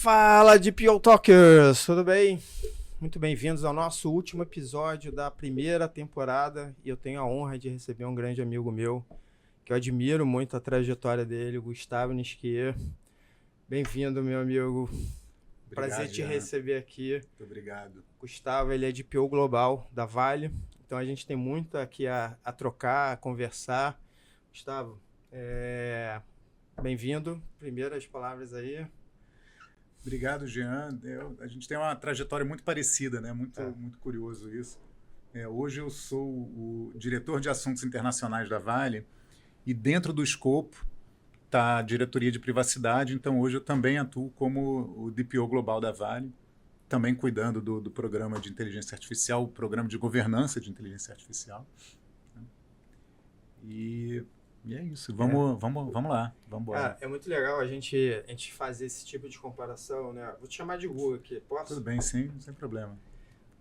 Fala de DPO Talkers, tudo bem? Muito bem-vindos ao nosso último episódio da primeira temporada e eu tenho a honra de receber um grande amigo meu, que eu admiro muito a trajetória dele, o Gustavo Nisquier. Bem-vindo, meu amigo. Obrigado, prazer te Jean. receber aqui. Muito obrigado. Gustavo, ele é DPO Global da Vale, então a gente tem muito aqui a trocar, a conversar. Gustavo, bem-vindo. Primeiras palavras aí. Obrigado, Jean. A gente tem uma trajetória muito parecida, né? Muito curioso isso. Hoje eu sou o diretor de assuntos internacionais da Vale e dentro do escopo está a diretoria de privacidade, então hoje eu também atuo como o DPO Global da Vale, também cuidando do programa de inteligência artificial, o programa de governança de inteligência artificial. E é isso, vamos lá, vamos embora. É muito legal a gente fazer esse tipo de comparação, né? Vou te chamar de Guga aqui, posso? Tudo bem, sim, sem problema.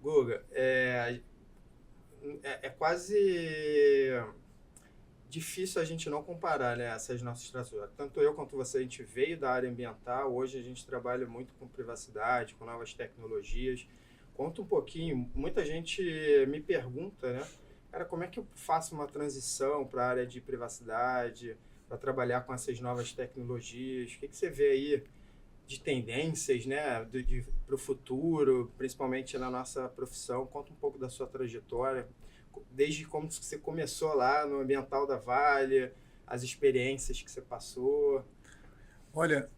Guga, é quase difícil a gente não comparar, né, essas nossas trajetórias. Tanto eu quanto você, a gente veio da área ambiental, hoje a gente trabalha muito com privacidade, com novas tecnologias. Conta um pouquinho, muita gente me pergunta, né? Cara, como é que eu faço uma transição para a área de privacidade, para trabalhar com essas novas tecnologias? O que você vê aí de tendências, né, para o futuro, principalmente na nossa profissão? Conta um pouco da sua trajetória, desde como você começou lá no ambiental da Vale, as experiências que você passou. Olha,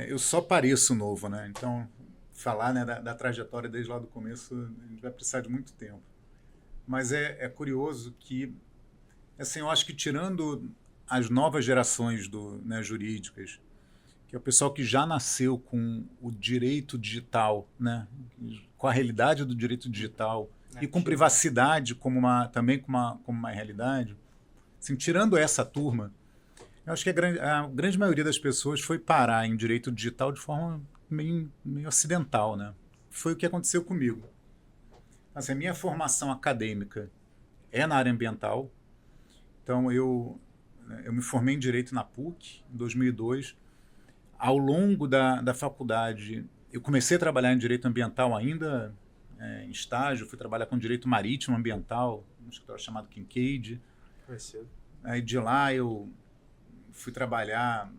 eu só pareço novo, né? Então, falar, né, da trajetória desde lá do começo, a gente vai precisar de muito tempo. Mas é curioso que, assim, eu acho que tirando as novas gerações né, jurídicas, que é o pessoal que já nasceu com o direito digital, né, com a realidade do direito digital e com privacidade também como uma realidade, assim, tirando essa turma, eu acho que a grande maioria das pessoas foi parar em direito digital de forma meio acidental, né? Foi o que aconteceu comigo. Assim, a minha formação acadêmica é na área ambiental. Então, eu me formei em Direito na PUC, em 2002. Ao longo da faculdade, eu comecei a trabalhar em Direito Ambiental ainda, em estágio. Fui trabalhar com Direito Marítimo Ambiental, num escritório chamado Kincaid. Aí, de lá, eu fui trabalhar...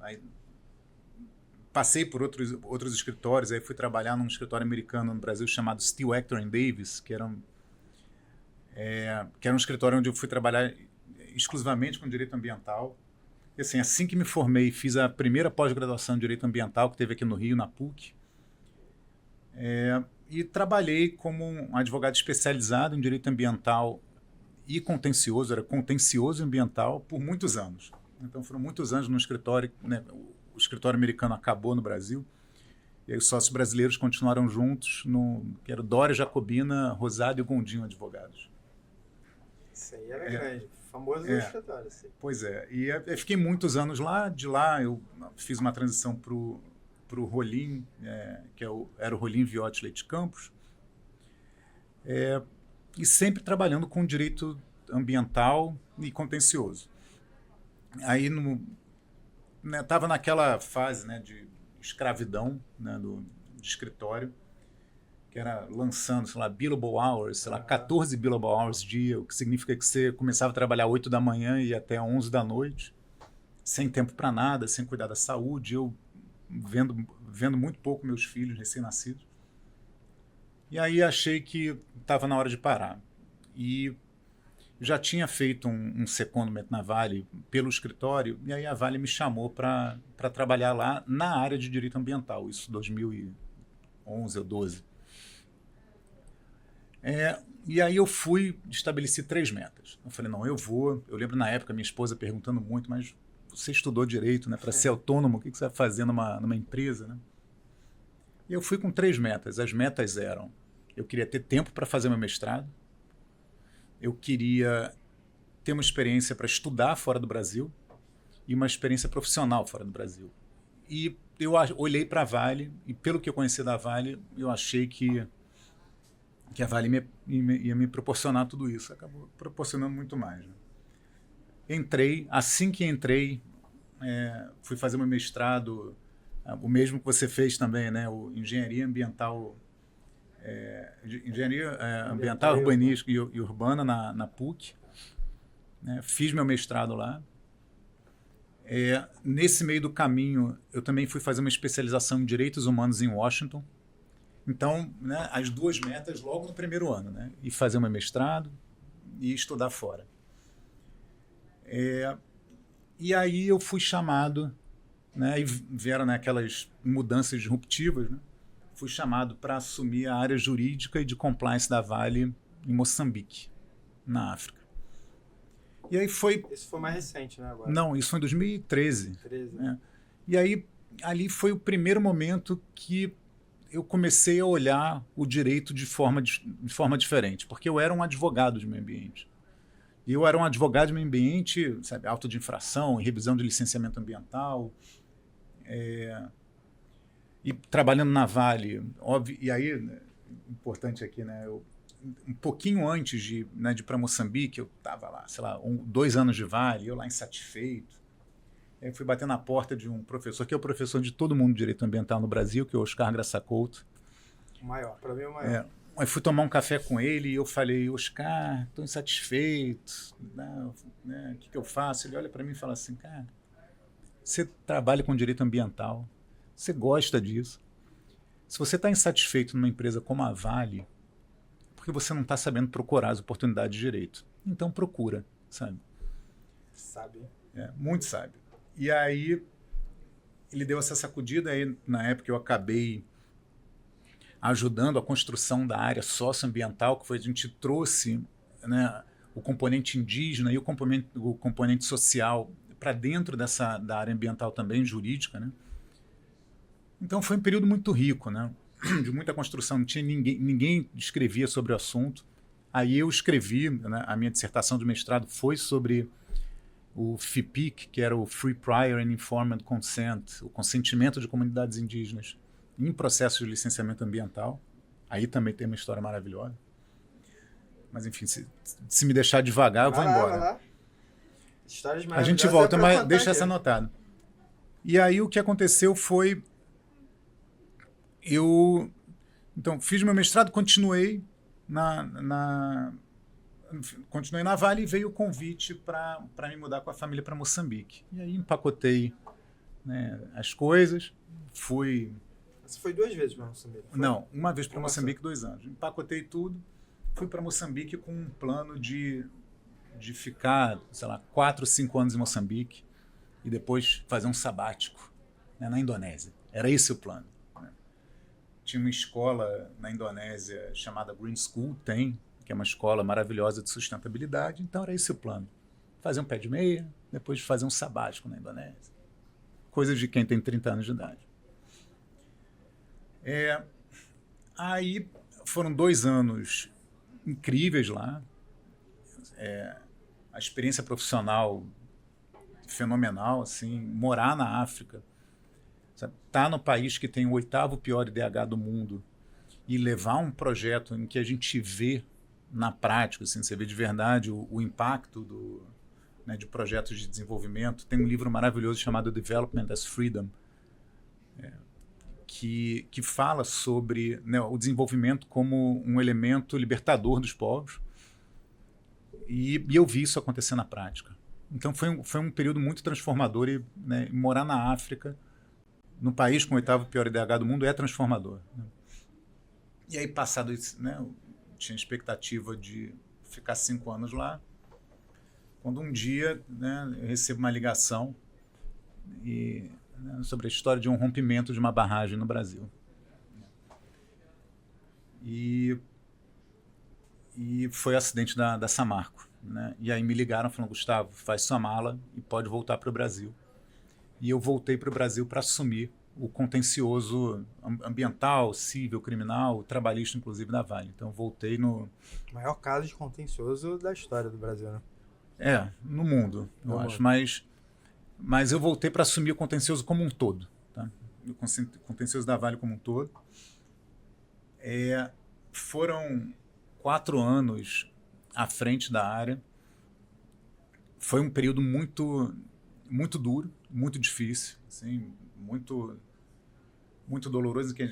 Passei por outros escritórios, aí fui trabalhar num escritório americano no Brasil chamado Steele, Actor Davis, que era um escritório onde eu fui trabalhar exclusivamente com direito ambiental. E assim que me formei, fiz a primeira pós-graduação em direito ambiental que teve aqui no Rio, na PUC. E trabalhei como um advogado especializado em direito ambiental e contencioso, era contencioso ambiental, por muitos anos. Então foram muitos anos no escritório, né? O escritório americano acabou no Brasil, e aí os sócios brasileiros continuaram juntos, que era Dória, Jacobina, Rosado e Gondim Advogados. Isso aí era grande, famoso no escritório. Assim. Pois é, e eu fiquei muitos anos lá, de lá eu fiz uma transição para o Rolim, era o Rolim Viotti Leite Campos, e sempre trabalhando com direito ambiental e contencioso. Aí estava naquela fase, né, de escravidão, né, de escritório, que era lançando, sei lá, billable hours, sei lá, 14 billable hours dia, o que significa que você começava a trabalhar 8 da manhã e até 11 da noite, sem tempo para nada, sem cuidar da saúde, eu vendo muito pouco meus filhos recém-nascidos. E aí achei que estava na hora de parar. E já tinha feito um secondment na Vale pelo escritório, e aí a Vale me chamou para trabalhar lá na área de direito ambiental, isso em 2011 ou 12. E aí eu estabeleci 3 metas. Eu falei, não, eu lembro na época minha esposa perguntando muito, mas você estudou direito, né, para ser autônomo, o que você vai fazer numa empresa, né? E eu fui com 3 metas. As metas eram, eu queria ter tempo para fazer meu mestrado, eu queria ter uma experiência para estudar fora do Brasil e uma experiência profissional fora do Brasil. E eu olhei para a Vale e, pelo que eu conheci da Vale, eu achei que a Vale ia me proporcionar tudo isso. Acabou proporcionando muito mais. Né? Assim que entrei, fui fazer meu mestrado o mesmo que você fez também, né? O Engenharia Ambiental, Ambiental, Urbanística e Urbana na PUC. Né? Fiz meu mestrado lá. Nesse meio do caminho, eu também fui fazer uma especialização em Direitos Humanos em Washington. Então, né, as duas metas logo no primeiro ano, né? Ir fazer meu mestrado e estudar fora. E aí eu fui chamado, né, e vieram, né, aquelas mudanças disruptivas, né? Fui chamado para assumir a área jurídica e de compliance da Vale em Moçambique, na África. E aí foi... Isso foi mais recente, né? Agora. Não, isso foi em 2013. 13. Né? E aí, ali foi o primeiro momento que eu comecei a olhar o direito de forma diferente, porque eu era um advogado de meio ambiente. E eu era um advogado de meio ambiente, sabe, auto de infração, revisão de licenciamento ambiental, e trabalhando na Vale, óbvio, e aí, né, importante aqui, né, um pouquinho antes de ir para Moçambique, eu estava lá, sei lá, 2 anos de Vale, eu lá insatisfeito. Aí fui bater na porta de um professor, que é o professor de todo mundo de direito ambiental no Brasil, que é o Oscar Graça Couto. O maior, para mim é o maior. Aí fui tomar um café com ele e eu falei, Oscar, estou insatisfeito, né, o que eu faço? Ele olha para mim e fala assim, cara, você trabalha com direito ambiental, você gosta disso. Se você está insatisfeito numa empresa como a Vale, porque você não está sabendo procurar as oportunidades de direito. Então procura, sabe? Sabe. Muito sábio. E aí ele deu essa sacudida, aí na época eu acabei ajudando a construção da área socioambiental, que foi a gente trouxe, né, o componente indígena e o componente social para dentro da área ambiental também, jurídica, né? Então foi um período muito rico, né? De muita construção, não tinha ninguém escrevia sobre o assunto. Aí eu escrevi, né, a minha dissertação de mestrado foi sobre o FIPIC, que era o Free Prior and Informed Consent, o consentimento de comunidades indígenas em processo de licenciamento ambiental. Aí também tem uma história maravilhosa. Mas enfim, se me deixar devagar, eu vou embora. Vai lá. Histórias a gente volta, mas deixa essa anotada. E aí o que aconteceu foi... Então, fiz meu mestrado, continuei na Vale e veio o convite para me mudar com a família para Moçambique. E aí empacotei, né, as coisas, fui... Você foi 2 vezes para Moçambique? Foi? Não, uma vez para Moçambique, 2 anos. Empacotei tudo, fui para Moçambique com um plano de ficar, sei lá, 4, 5 anos em Moçambique e depois fazer um sabático, né, na Indonésia. Era esse o plano. Tinha uma escola na Indonésia chamada Green School, que é uma escola maravilhosa de sustentabilidade, então era esse o plano. Fazer um pé de meia, depois fazer um sabático na Indonésia. Coisa de quem tem 30 anos de idade. Aí foram 2 anos incríveis lá. A experiência profissional fenomenal, assim, morar na África, estar no país que tem o 8º pior IDH do mundo e levar um projeto em que a gente vê na prática, assim, você vê de verdade o impacto né, de projetos de desenvolvimento. Tem um livro maravilhoso chamado Development as Freedom, que fala sobre, né, o desenvolvimento como um elemento libertador dos povos. E eu vi isso acontecer na prática. Então foi um período muito transformador e, né, morar na África, no país com o 8º pior IDH do mundo, é transformador. Né? E aí, passado isso, né, eu tinha expectativa de ficar 5 anos lá, quando um dia, né, eu recebo uma ligação sobre a história de um rompimento de uma barragem no Brasil. E foi o acidente da Samarco. Né? E aí me ligaram falando, Gustavo, faz sua mala e pode voltar para o Brasil. E eu voltei para o Brasil para assumir o contencioso ambiental, civil, criminal, trabalhista, inclusive, da Vale. Então, voltei no... O maior caso de contencioso da história do Brasil, né? No mundo, eu acho. Mas eu voltei para assumir o contencioso como um todo. Tá? O contencioso da Vale como um todo. Foram 4 anos à frente da área. Foi um período muito, muito duro, muito difícil, assim, muito muito doloroso, que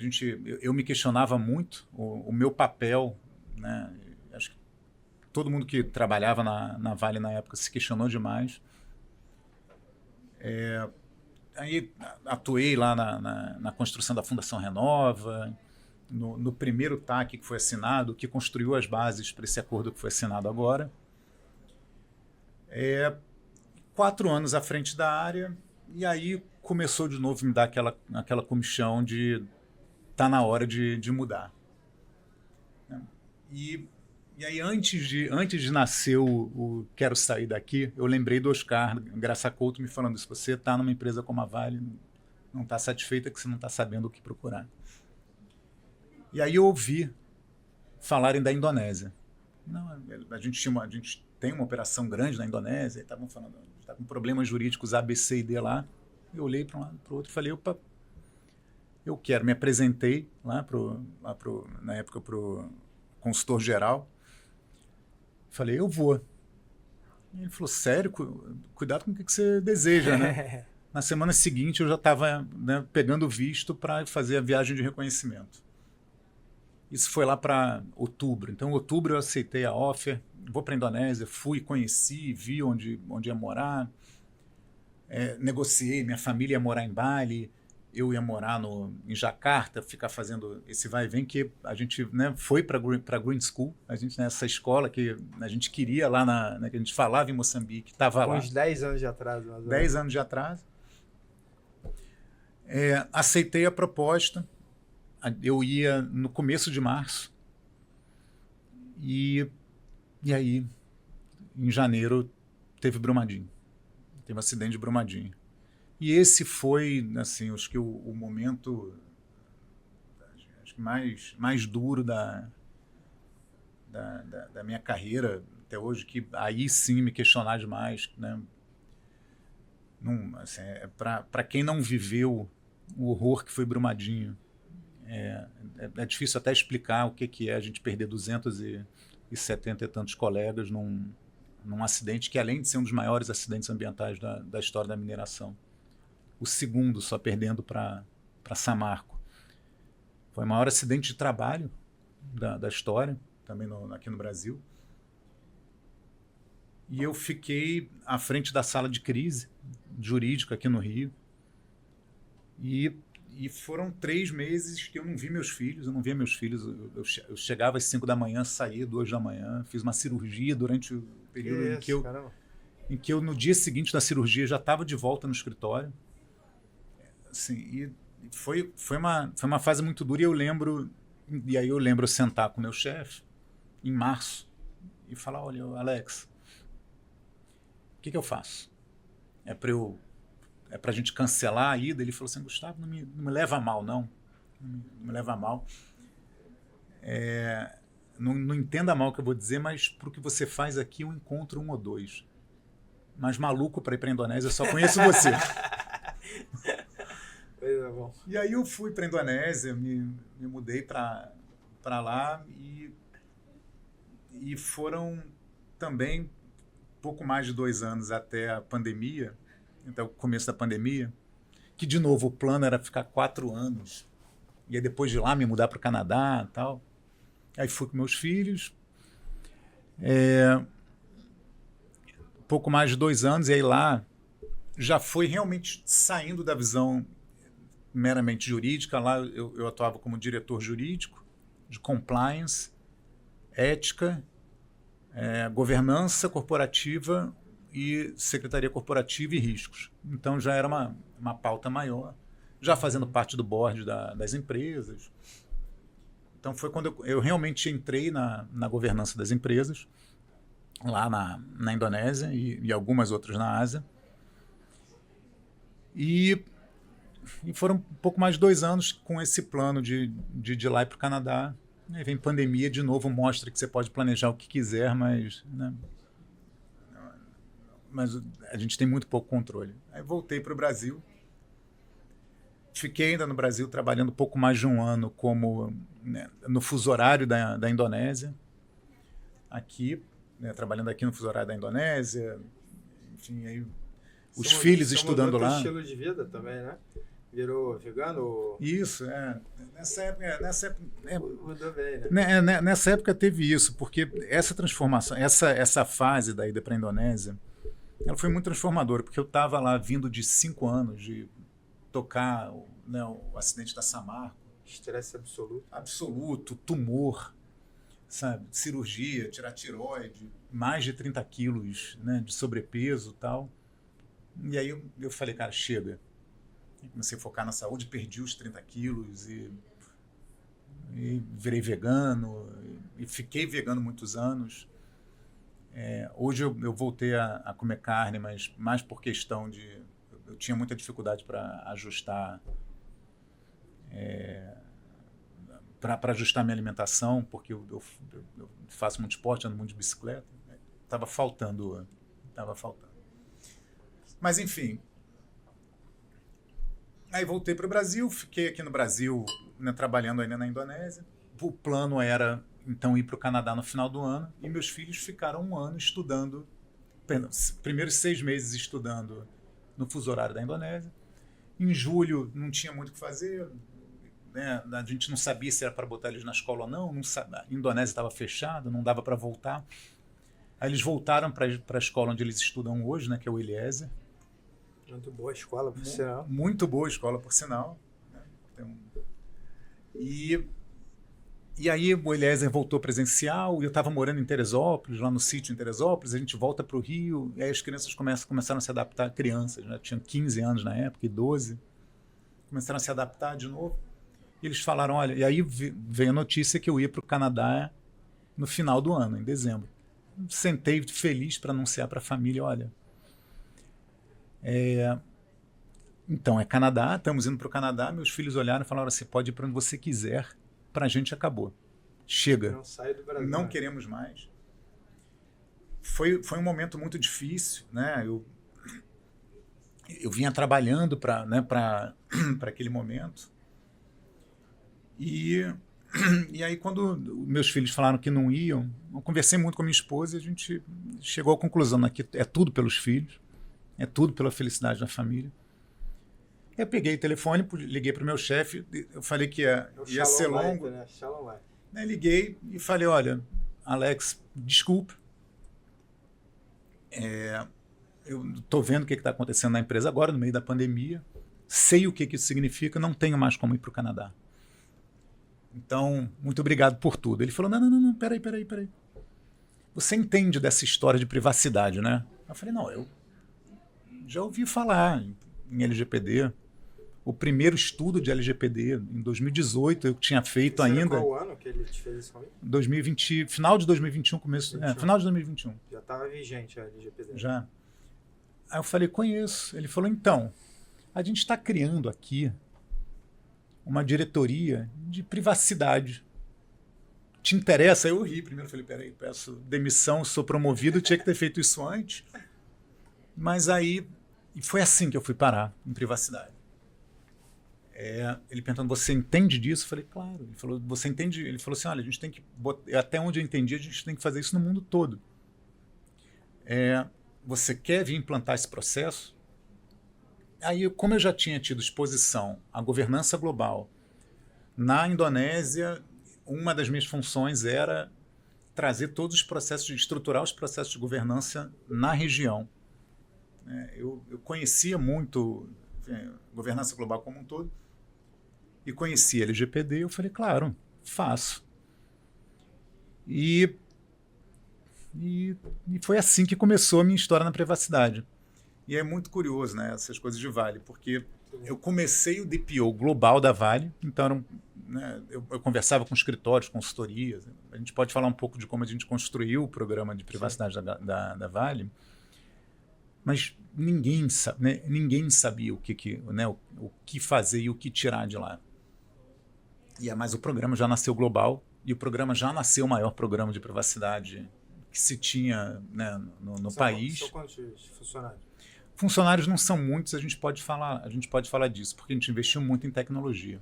eu me questionava muito o meu papel, né? Acho que todo mundo que trabalhava na Vale na época se questionou demais. Aí atuei lá na construção da Fundação Renova, no primeiro TAC que foi assinado, que construiu as bases para esse acordo que foi assinado agora. 4 anos à frente da área, e aí começou de novo a me dar aquela comichão de tá na hora de mudar. E aí, antes de nascer o Quero Sair Daqui, eu lembrei do Oscar Graça Couto me falando: se você está numa empresa como a Vale, não está satisfeita, que você não está sabendo o que procurar. E aí eu ouvi falarem da Indonésia. Não, a gente tem uma operação grande na Indonésia, e estavam falando, está com problemas jurídicos A, B, C e D lá. Eu olhei para um lado para o outro e falei: opa, eu quero. Me apresentei lá na época para o consultor geral. Falei: eu vou. E ele falou: sério? Cuidado com o que você deseja, né? Na semana seguinte eu já estava, né, pegando visto para fazer a viagem de reconhecimento. Isso foi lá para outubro. Então, em outubro eu aceitei a offer, vou para a Indonésia, fui, conheci, vi onde ia morar, negociei, minha família ia morar em Bali, eu ia morar em Jakarta, ficar fazendo esse vai e vem, que a gente, né, foi para a Green School, a gente, nessa escola que a gente queria lá, que a gente falava em Moçambique, estava lá. Uns 10 anos de atraso. 10 anos de atraso. Aceitei a proposta. Eu ia no começo de março e aí, em janeiro, teve Brumadinho. Teve um acidente de Brumadinho. E esse foi, assim, acho que o momento, acho que mais duro da minha carreira até hoje, que aí sim me questionar demais, né? Assim, para quem não viveu o horror que foi Brumadinho, é difícil até explicar o que é a gente perder 270 e tantos colegas num acidente que, além de ser um dos maiores acidentes ambientais da história da mineração, o segundo só perdendo para Samarco. Foi o maior acidente de trabalho da história, também aqui no Brasil. E eu fiquei à frente da sala de crise jurídica aqui no Rio. E foram 3 meses que eu não vi meus filhos, eu chegava às 5 da manhã, saía 2 da manhã, fiz uma cirurgia durante o período em que eu, no dia seguinte da cirurgia, já estava de volta no escritório. Assim, e foi uma fase muito dura, e aí eu lembro sentar com o meu chefe, em março, e falar: olha, Alex, o que eu faço? É para a gente cancelar a ida? Ele falou assim: Gustavo, não me leva a mal, não. Não me leva a mal. Não entenda mal o que eu vou dizer, mas para o que você faz aqui, eu encontro 1 ou 2. Mas maluco para ir para a Indonésia, eu só conheço você. Pois é, bom. E aí eu fui para a Indonésia, me mudei para lá e foram também pouco mais de 2 anos até a pandemia, até o começo da pandemia, que, de novo, o plano era ficar 4 anos. E aí, depois de lá, me mudar para o Canadá e tal. Aí fui com meus filhos. Pouco mais de 2 anos, e aí lá já foi realmente saindo da visão meramente jurídica. Lá eu atuava como diretor jurídico, de compliance, ética, governança corporativa e secretaria corporativa e riscos. Então já era uma pauta maior, já fazendo parte do board das empresas. Então foi quando eu realmente entrei na governança das empresas, lá na Indonésia e algumas outras na Ásia. E foram um pouco mais de 2 anos com esse plano de ir lá para o Canadá. Aí vem pandemia, de novo mostra que você pode planejar o que quiser, mas, né, mas a gente tem muito pouco controle. Aí voltei para o Brasil. Fiquei ainda no Brasil trabalhando pouco mais de 1 ano no fuso horário da Indonésia. Aqui, né, trabalhando aqui no fuso horário da Indonésia. Enfim, aí os filhos estudando lá. Estilo de vida também, né? virou vegano? Isso, nessa época Mudou bem, né? nessa época teve isso, porque essa transformação, essa fase da ida para a Indonésia, ela foi muito transformadora, porque eu estava lá vindo de 5 anos de tocar, né, o acidente da Samarco. Estresse absoluto. Absoluto, tumor, sabe, cirurgia, tirar tireoide, mais de 30 quilos, né, de sobrepeso e tal. E aí eu falei, cara, chega. Comecei a focar na saúde, perdi os 30 quilos e virei vegano e fiquei vegano muitos anos. Hoje eu voltei a comer carne, mas mais por questão de... Eu tinha muita dificuldade para ajustar para ajustar minha alimentação, porque eu faço muito esporte, ando muito de bicicleta. Estava faltando. Mas, enfim. Aí voltei para o Brasil, fiquei aqui no Brasil, né, trabalhando ainda na Indonésia. O plano era, então, ir para o Canadá no final do ano, e meus filhos ficaram 1 ano estudando, primeiros 6 meses estudando no fuso horário da Indonésia. Em julho não tinha muito o que fazer, né? A gente não sabia se era para botar eles na escola ou não sabia, a Indonésia estava fechada, não dava para voltar. Aí eles voltaram para a escola onde eles estudam hoje, né, que é o Eliezer. Muito boa escola, por sinal. Muito boa escola, por sinal. E aí o Eliezer voltou presencial, e eu estava morando em Teresópolis, lá no sítio em Teresópolis, a gente volta para o Rio, e aí as crianças começaram a se adaptar, crianças, né? Tinham 15 anos na época, e 12, começaram a se adaptar de novo. E eles falaram, olha, e aí veio a notícia que eu ia para o Canadá no final do ano, em dezembro. Sentei feliz para anunciar para a família, olha, então é Canadá, estamos indo para o Canadá. Meus filhos olharam e falaram assim, pode ir para onde você quiser, para a gente acabou. Chega, não sai do Brasil, não queremos mais. Foi um momento muito difícil, né? Eu vinha trabalhando para aquele momento. E aí, quando meus filhos falaram que não iam, eu conversei muito com a minha esposa e a gente chegou à conclusão que é tudo pelos filhos, é tudo pela felicidade da família. Eu peguei o telefone, liguei para o meu chefe, eu falei que ia ser longo. Né? Liguei e falei, olha, Alex, desculpa, eu estou vendo o que está acontecendo na empresa agora, no meio da pandemia, sei o que isso significa, não tenho mais como ir para o Canadá. Então, muito obrigado por tudo. Ele falou, não, peraí. Você entende dessa história de privacidade, né? Eu falei, não, eu já ouvi falar em LGPD. O primeiro estudo de LGPD, em 2018, eu tinha feito ainda. Qual ano que ele te fez isso comigo? 2020, final de 2021, final de 2021. Já estava vigente a LGPD. Já. Aí eu falei, conheço. Ele falou, então, a gente está criando aqui uma diretoria de privacidade. Te interessa? Eu ri primeiro, falei, peraí, peço demissão, sou promovido, tinha que ter feito isso antes. Mas aí, e foi assim que eu fui parar em privacidade. Ele perguntando, você entende disso? Eu falei, claro. Ele falou, você entende? Ele falou assim, olha, a gente tem que, até onde eu entendi, a gente tem que fazer isso no mundo todo. Você quer vir implantar esse processo? Aí, como eu já tinha tido exposição à governança global na Indonésia, uma das minhas funções era trazer todos os processos, estruturar os processos de governança na região. Eu conhecia muito governança global como um todo e conhecia LGPD, eu falei, claro, faço. E foi assim que começou a minha história na privacidade. E é muito curioso, né, essas coisas de Vale, porque eu comecei o DPO global da Vale, então eu conversava com escritórios, consultorias. A gente pode falar um pouco de como a gente construiu o programa de privacidade da Vale, mas ninguém sabia o que fazer e o que tirar de lá. Mas o programa já nasceu global e o programa já nasceu o maior programa de privacidade que se tinha, né, no país. São quantos funcionários? Funcionários não são muitos, a gente pode falar disso, porque a gente investiu muito em tecnologia.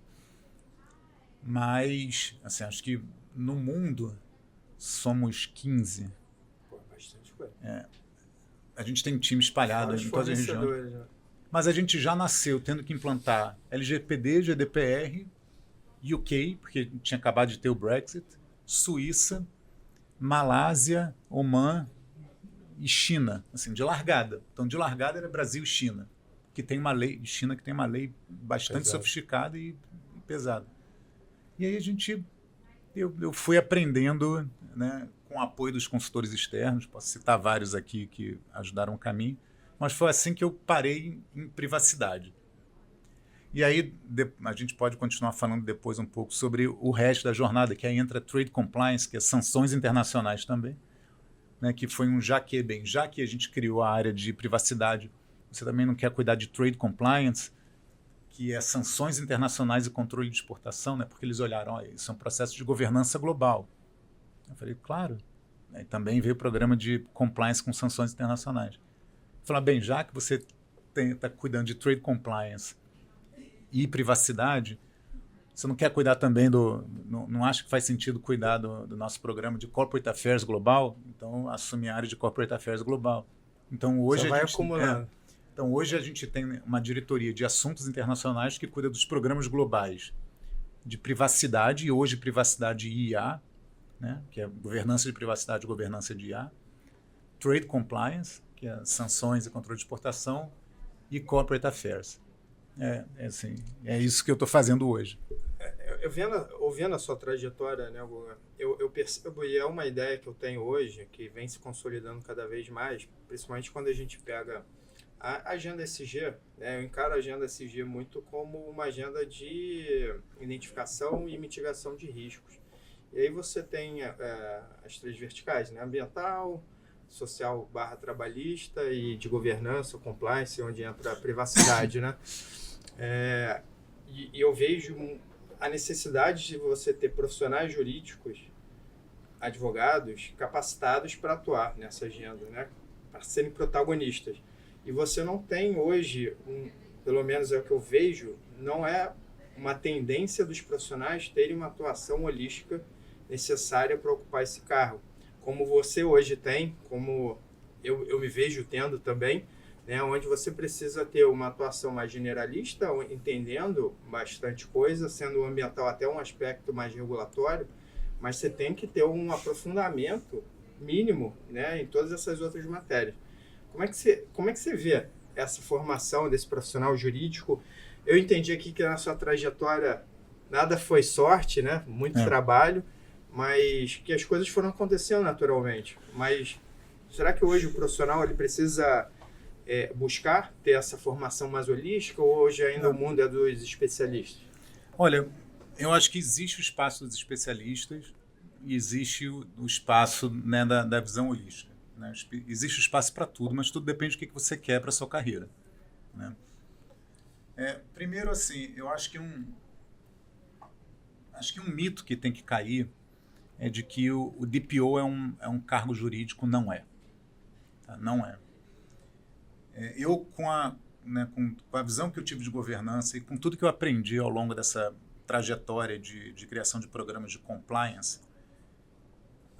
Mas, assim, acho que no mundo somos 15. Pô, bastante coisa. A gente tem time espalhado em todas as regiões. Né? Mas a gente já nasceu tendo que implantar LGPD, GDPR, UK, porque tinha acabado de ter o Brexit, Suíça, Malásia, Omã e China, assim, de largada. Então, de largada era Brasil e China, que tem uma lei, China que tem uma lei bastante sofisticada e pesada. E aí eu fui aprendendo, né, com o apoio dos consultores externos, posso citar vários aqui que ajudaram o caminho, mas foi assim que eu parei em privacidade. E aí a gente pode continuar falando depois um pouco sobre o resto da jornada, que aí entra Trade Compliance, que é sanções internacionais também, né, que foi já que a gente criou a área de privacidade, você também não quer cuidar de Trade Compliance, que é sanções internacionais e controle de exportação, né, porque eles olharam, isso é um processo de governança global. Eu falei, claro. E também veio o programa de compliance com sanções internacionais. Eu falei, bem, já que você está cuidando de Trade Compliance e privacidade, você não quer cuidar também não acha que faz sentido cuidar do nosso programa de Corporate Affairs Global? Então, assume a área de Corporate Affairs Global. Então, hoje vai acumulando. Então, hoje a gente tem uma diretoria de assuntos internacionais que cuida dos programas globais de privacidade, e hoje privacidade e IA, né, que é governança de privacidade e governança de IA, Trade Compliance, que é sanções e controle de exportação, e Corporate Affairs. Assim, é isso que eu estou fazendo hoje. Ouvindo a sua trajetória, né, eu percebo, e é uma ideia que eu tenho hoje, que vem se consolidando cada vez mais, principalmente quando a gente pega a agenda SG, né, eu encaro a agenda SG muito como uma agenda de identificação e mitigação de riscos. E aí você tem as três verticais, né, ambiental, social / trabalhista e de governança, compliance, onde entra a privacidade, né? E eu vejo a necessidade de você ter profissionais jurídicos, advogados, capacitados para atuar nessa agenda, né? Para serem protagonistas. E você não tem hoje, pelo menos é o que eu vejo, não é uma tendência dos profissionais terem uma atuação holística necessária para ocupar esse cargo. Como você hoje tem, como eu me vejo tendo também, né, onde você precisa ter uma atuação mais generalista, entendendo bastante coisa, sendo o ambiental até um aspecto mais regulatório, mas você tem que ter um aprofundamento mínimo, né, em todas essas outras matérias. Como é que você vê essa formação desse profissional jurídico? Eu entendi aqui que na sua trajetória nada foi sorte, né, muito trabalho, mas que as coisas foram acontecendo naturalmente. Mas será que hoje o profissional ele precisa buscar ter essa formação mais holística, ou hoje ainda o mundo é dos especialistas? Olha, eu acho que existe o espaço dos especialistas e existe o espaço, né, da visão holística, né? Existe o espaço para tudo, mas tudo depende do que você quer para a sua carreira, né? Primeiro, assim, eu acho que um mito que tem que cair é de que o DPO é um cargo jurídico. Não é. Tá? Não é. Eu, com a visão que eu tive de governança e com tudo que eu aprendi ao longo dessa trajetória de criação de programas de compliance,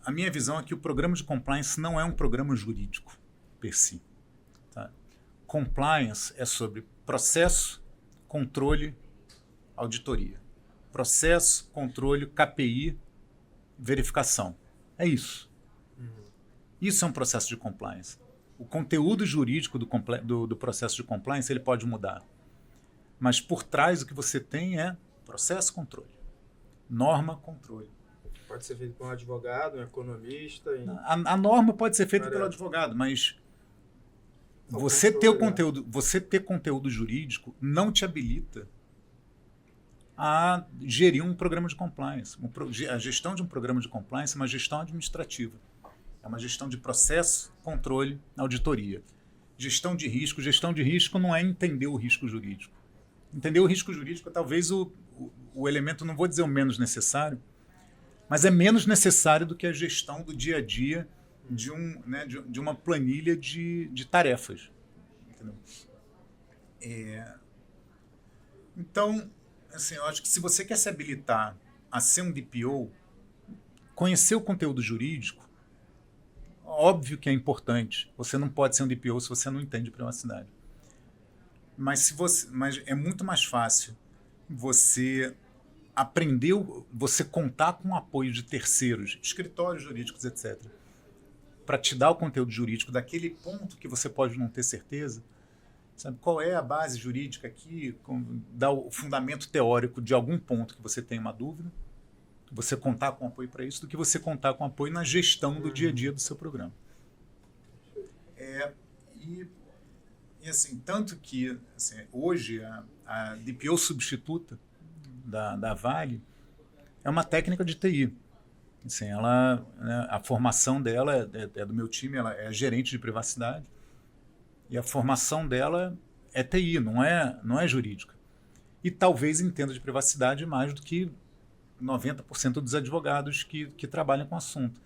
a minha visão é que o programa de compliance não é um programa jurídico, per si. Tá? Compliance é sobre processo, controle, auditoria. Processo, controle, KPI, verificação. É isso. Isso é um processo de compliance. O conteúdo jurídico do processo de compliance ele pode mudar. Mas por trás o que você tem é processo, controle. Norma, controle. Pode ser feito por um advogado, um economista. A norma pode ser feita pelo advogado, mas você ter conteúdo jurídico não te habilita a gerir um programa de compliance. A gestão de um programa de compliance é uma gestão administrativa. É uma gestão de processo, controle, auditoria. Gestão de risco não é entender o risco jurídico. Entender o risco jurídico é talvez o elemento, não vou dizer o menos necessário, mas é menos necessário do que a gestão do dia a dia de uma planilha de tarefas. Entendeu? Então, assim, eu acho que se você quer se habilitar a ser um DPO, conhecer o conteúdo jurídico, óbvio que é importante. Você não pode ser um DPO se você não entende privacidade. Mas é muito mais fácil você aprender, você contar com o apoio de terceiros, escritórios jurídicos, etc., para te dar o conteúdo jurídico daquele ponto que você pode não ter certeza. Sabe qual é a base jurídica aqui? Dar o fundamento teórico de algum ponto que você tem uma dúvida, você contar com apoio para isso, do que você contar com apoio na gestão do dia a dia do seu programa. E assim, tanto que assim, hoje a DPO substituta da Vale é uma técnica de TI. Assim, ela, né, a formação dela é do meu time, ela é gerente de privacidade, e a formação dela é TI, não é jurídica. E talvez entenda de privacidade mais do que 90% dos advogados que trabalham com o assunto.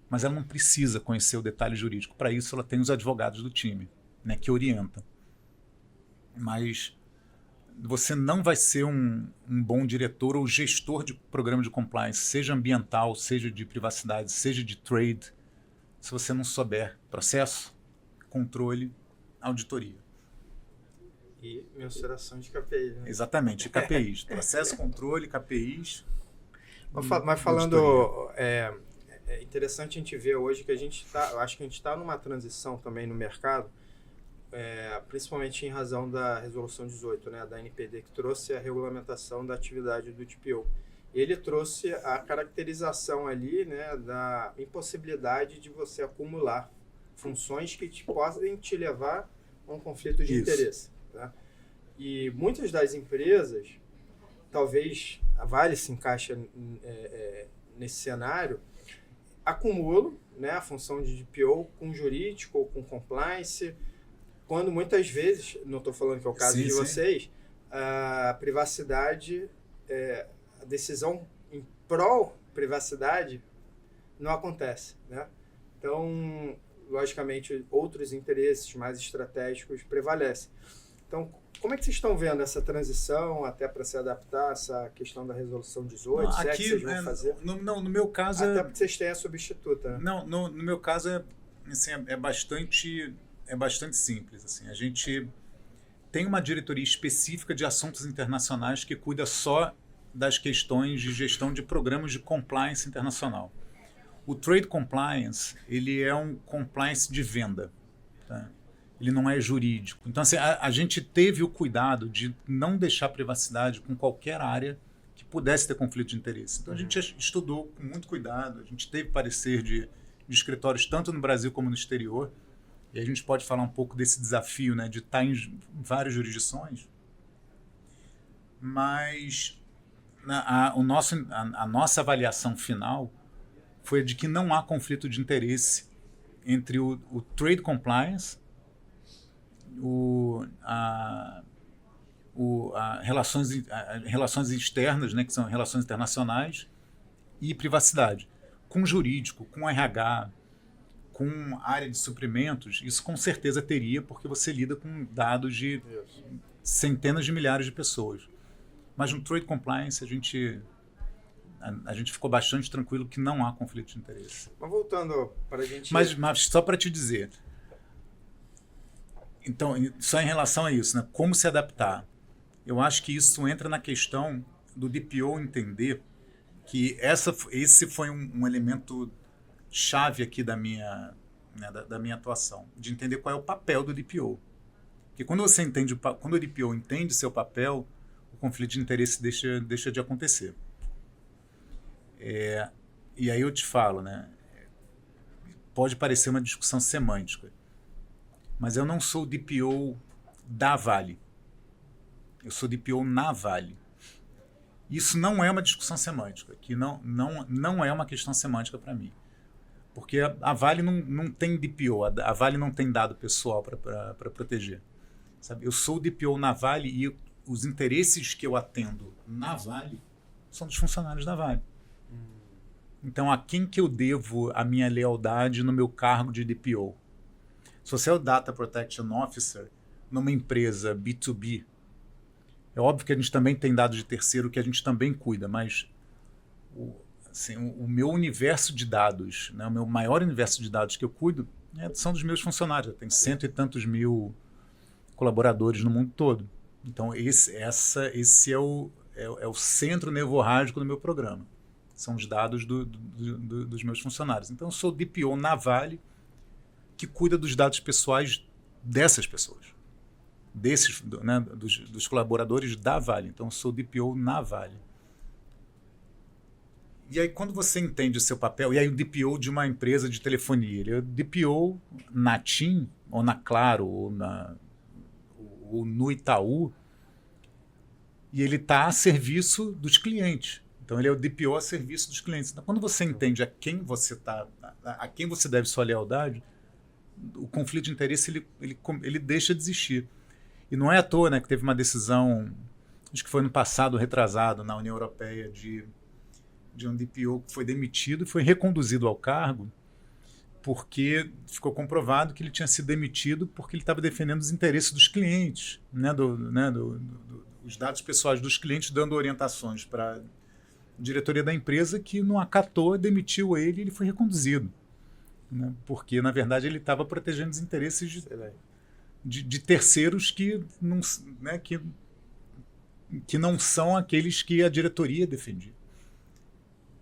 Mas ela não precisa conhecer o detalhe jurídico. Para isso, ela tem os advogados do time, né, que orientam. Mas você não vai ser um bom diretor ou gestor de programa de compliance, seja ambiental, seja de privacidade, seja de trade, se você não souber processo, controle, auditoria. E mensuração de KPIs. Né? Exatamente, KPIs. Processo, controle, KPIs. Mas falando... É interessante a gente ver hoje que acho que a gente está numa transição também no mercado, principalmente em razão da Resolução 18, né, da NPD, que trouxe a regulamentação da atividade do DPO. Ele trouxe a caracterização ali, né, da impossibilidade de você acumular funções que podem te levar a um conflito de interesse. Tá? E muitas das empresas, talvez a Vale se encaixa nesse cenário, acumulam, né, a função de DPO com jurídico ou com compliance, quando muitas vezes, não estou falando que é o caso de vocês, a privacidade, a decisão em pró-privacidade não acontece. Né? Então, logicamente, outros interesses mais estratégicos prevalecem. Então, como é que vocês estão vendo essa transição até para se adaptar a essa questão da Resolução 18? Não, se é que vocês vão fazer? No meu caso... Até porque vocês têm a substituta. Né? Não, no meu caso assim, é bastante simples. Assim. A gente tem uma diretoria específica de assuntos internacionais que cuida só das questões de gestão de programas de compliance internacional. O Trade Compliance, ele é um compliance de venda. Tá? Ele não é jurídico. Então, assim, a gente teve o cuidado de não deixar privacidade com qualquer área que pudesse ter conflito de interesse. Então, a gente estudou com muito cuidado, a gente teve parecer de escritórios tanto no Brasil como no exterior, e a gente pode falar um pouco desse desafio, né, de estar em várias jurisdições, mas a nossa avaliação final foi de que não há conflito de interesse entre o Trade Compliance, relações externas, né, que são relações internacionais, e privacidade. Com jurídico, com RH, com área de suprimentos, isso com certeza teria, porque você lida com dados de centenas de milhares de pessoas. Mas no Trade Compliance a gente ficou bastante tranquilo que não há conflito de interesse. Mas voltando para a gente... Mas só para te dizer, então, só em relação a isso, né, como se adaptar, eu acho que isso entra na questão do DPO entender que esse foi um elemento chave aqui da minha atuação, de entender qual é o papel do DPO. Porque quando o DPO entende seu papel, o conflito de interesse deixa de acontecer. E aí eu te falo, né, pode parecer uma discussão semântica, mas eu não sou DPO da Vale. Eu sou DPO na Vale. Isso não é uma discussão semântica, que não é uma questão semântica para mim. Porque a Vale não tem DPO, a Vale não tem dado pessoal para proteger. Sabe? Eu sou DPO na Vale e os interesses que eu atendo na Vale são dos funcionários da Vale. Então, a quem que eu devo a minha lealdade no meu cargo de DPO? Se você é o Data Protection Officer numa empresa B2B, é óbvio que a gente também tem dados de terceiro que a gente também cuida, mas o meu universo de dados, né, o meu maior universo de dados que eu cuido são dos meus funcionários. Tem 100 e tantos mil colaboradores no mundo todo. Então, esse é o centro nevrálgico do meu programa. São os dados dos meus funcionários. Então, eu sou o DPO na Vale, que cuida dos dados pessoais dessas pessoas, dos colaboradores da Vale. Então, eu sou o DPO na Vale. E aí, quando você entende o seu papel, e aí o DPO de uma empresa de telefonia, ele é o DPO na TIM, ou na Claro, ou no Itaú, e ele está a serviço dos clientes. Então, ele é o DPO a serviço dos clientes. Então, quando você entende a quem você deve sua lealdade, o conflito de interesse ele deixa de existir. E não é à toa, né, que teve uma decisão, acho que foi no passado retrasado, na União Europeia, de um DPO que foi demitido e foi reconduzido ao cargo porque ficou comprovado que ele tinha sido demitido porque ele estava defendendo os interesses dos clientes, os dados pessoais dos clientes, dando orientações para a diretoria da empresa que não acatou, demitiu ele e ele foi reconduzido. Né? Porque, na verdade, ele estava protegendo os interesses de terceiros que não são aqueles que a diretoria defendia.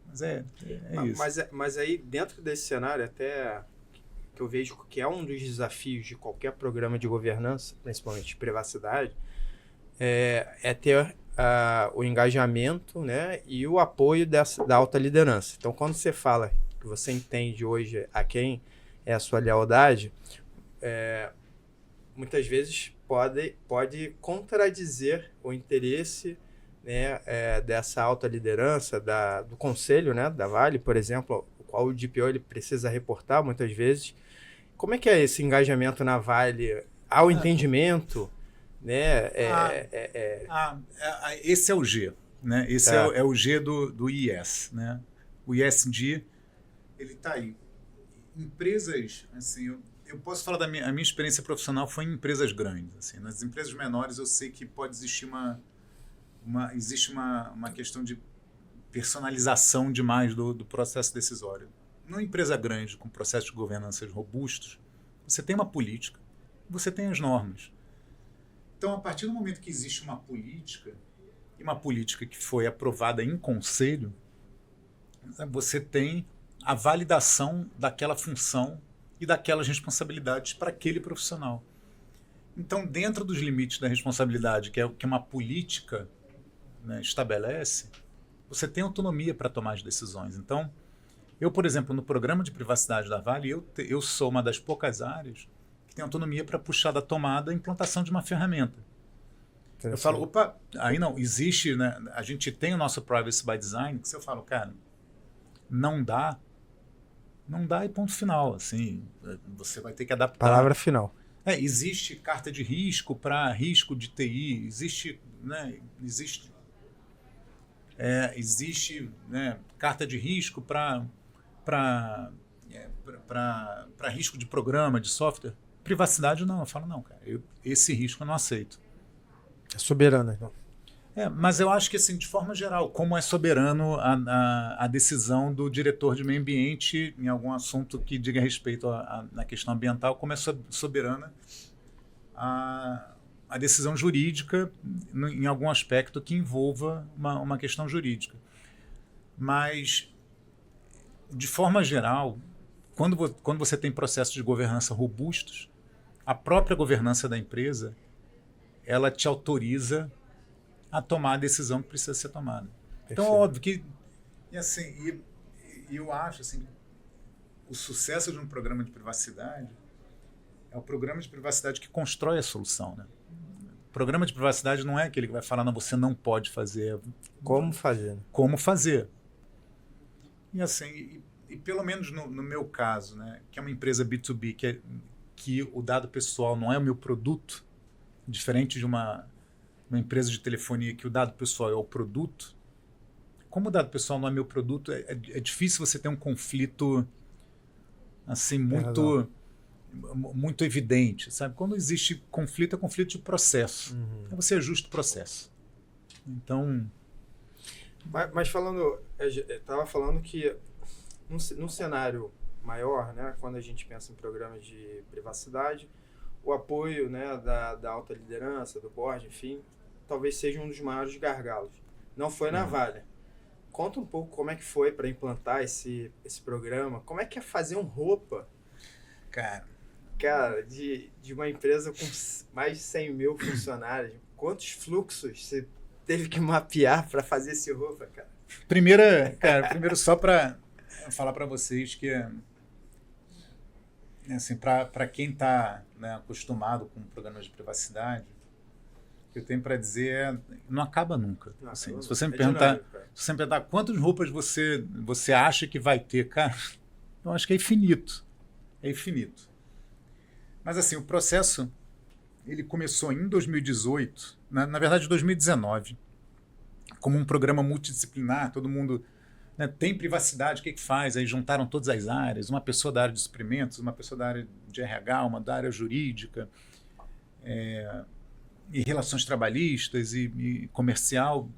Mas é isso. Mas aí, dentro desse cenário, até que eu vejo que é um dos desafios de qualquer programa de governança, principalmente de privacidade, é ter o engajamento, né, e o apoio da alta liderança. Então, quando você fala que você entende hoje a quem é a sua lealdade, muitas vezes pode contradizer o interesse, né, dessa alta liderança, do conselho, né, da Vale, por exemplo, o qual o DPO ele precisa reportar muitas vezes. Como é que é esse engajamento na Vale? Há o entendimento, né? Esse é o G, né? Esse é o G do IS, né? O ISD, ele está aí. Empresas, assim, eu posso falar a minha experiência profissional foi em empresas grandes, assim. Nas empresas menores eu sei que pode existir existe uma questão de personalização demais do processo decisório. Numa empresa grande, com processos de governança robustos, você tem uma política, você tem as normas. Então, a partir do momento que existe uma política, e uma política que foi aprovada em conselho, você tem a validação daquela função e daquelas responsabilidades para aquele profissional. Então, dentro dos limites da responsabilidade, que é uma política, né, estabelece, você tem autonomia para tomar as decisões. Então, eu, por exemplo, no programa de privacidade da Vale, eu sou uma das poucas áreas que tem autonomia para puxar da tomada a implantação de uma ferramenta. Eu falo, opa, aí não, existe, né, a gente tem o nosso Privacy by Design, que se eu falo, cara, não dá e ponto final. Assim, você vai ter que adaptar. Palavra final. Existe carta de risco para risco de TI, existe, né, né, carta de risco para risco de programa, de software. Privacidade não, eu falo, não, cara, esse risco eu não aceito. É soberano, então. Mas eu acho que, assim, de forma geral, como é soberano a decisão do diretor de meio ambiente em algum assunto que diga respeito na questão ambiental, como é soberana a decisão jurídica em algum aspecto que envolva uma questão jurídica. Mas, de forma geral, quando você tem processos de governança robustos, a própria governança da empresa ela te autoriza a tomar a decisão que precisa ser tomada. Perfeito. Então, óbvio que... E eu acho, assim, o sucesso de um programa de privacidade é o programa de privacidade que constrói a solução, né? O programa de privacidade não é aquele que vai falar, não, você não pode fazer. Como fazer. Né? Como fazer. E assim, e pelo menos no meu caso, né, que é uma empresa B2B, que o dado pessoal não é o meu produto, diferente de uma empresa de telefonia que o dado pessoal é o produto. Como o dado pessoal não é meu produto, é difícil você ter um conflito assim muito evidente, sabe? Quando existe conflito, é conflito de processo. Aí você ajusta o processo. Então... Mas falando... Eu estava falando que num cenário maior, né, quando a gente pensa em programas de privacidade, o apoio, né, da alta liderança, do board, enfim, talvez seja um dos maiores gargalos. Não foi na Vale. Conta um pouco como é que foi para implantar esse programa, como é que é fazer um roupa, cara, de uma empresa com mais de 100 mil funcionários, quantos fluxos você teve que mapear para fazer esse roupa, cara? Primeiro só para falar para vocês que assim, para quem está, né, acostumado com programas de privacidade, o que eu tenho para dizer não acaba nunca. Não, assim, se você me perguntar, quantas roupas você acha que vai ter, cara, eu acho que é infinito. É infinito. Mas assim, o processo ele começou em 2018, na verdade 2019, como um programa multidisciplinar, todo mundo, né, tem privacidade, o que faz? Aí juntaram todas as áreas, uma pessoa da área de suprimentos, uma pessoa da área de RH, uma da área jurídica, e relações trabalhistas e comercial,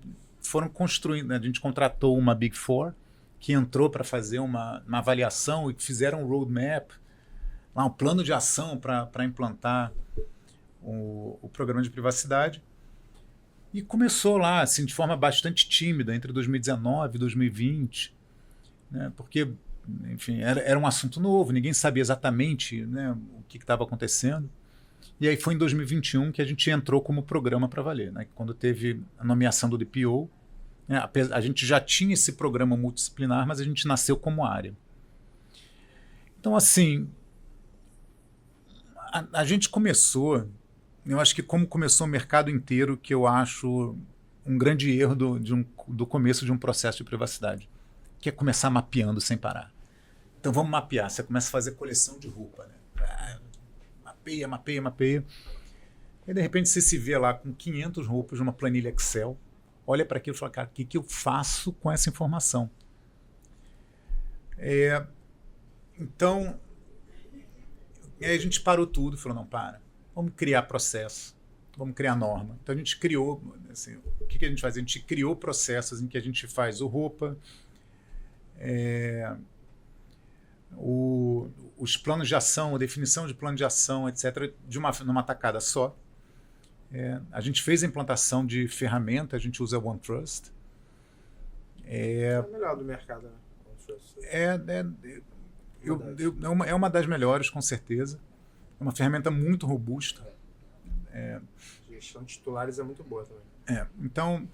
foram construindo, né, a gente contratou uma Big Four, que entrou para fazer uma avaliação e fizeram um roadmap, lá um plano de ação para implantar o programa de privacidade. E começou lá, assim, de forma bastante tímida, entre 2019 e 2020, né, porque, enfim, era um assunto novo, ninguém sabia exatamente, né, o que estava acontecendo. E aí foi em 2021 que a gente entrou como programa para valer, né, quando teve a nomeação do DPO. Né, a gente já tinha esse programa multidisciplinar, mas a gente nasceu como área. Então, assim, a gente começou... Eu acho que como começou o mercado inteiro, que eu acho um grande erro do começo de um processo de privacidade, que é começar mapeando sem parar. Então vamos mapear, você começa a fazer coleção de roupa, né? Mapeia. E de repente você se vê lá com 500 roupas numa planilha Excel, olha para aquilo e fala, cara, o que eu faço com essa informação? Então, aí a gente parou tudo e falou, não, para. Vamos criar processo, vamos criar norma. Então a gente criou, assim, o que a gente faz? A gente criou processos em que a gente faz o roupa, os planos de ação, a definição de plano de ação, etc., numa tacada só. A gente fez a implantação de ferramenta, a gente usa o OneTrust. É o melhor do mercado, né? É uma das melhores, com certeza. É uma ferramenta muito robusta. A gestão de titulares é muito boa também. Então,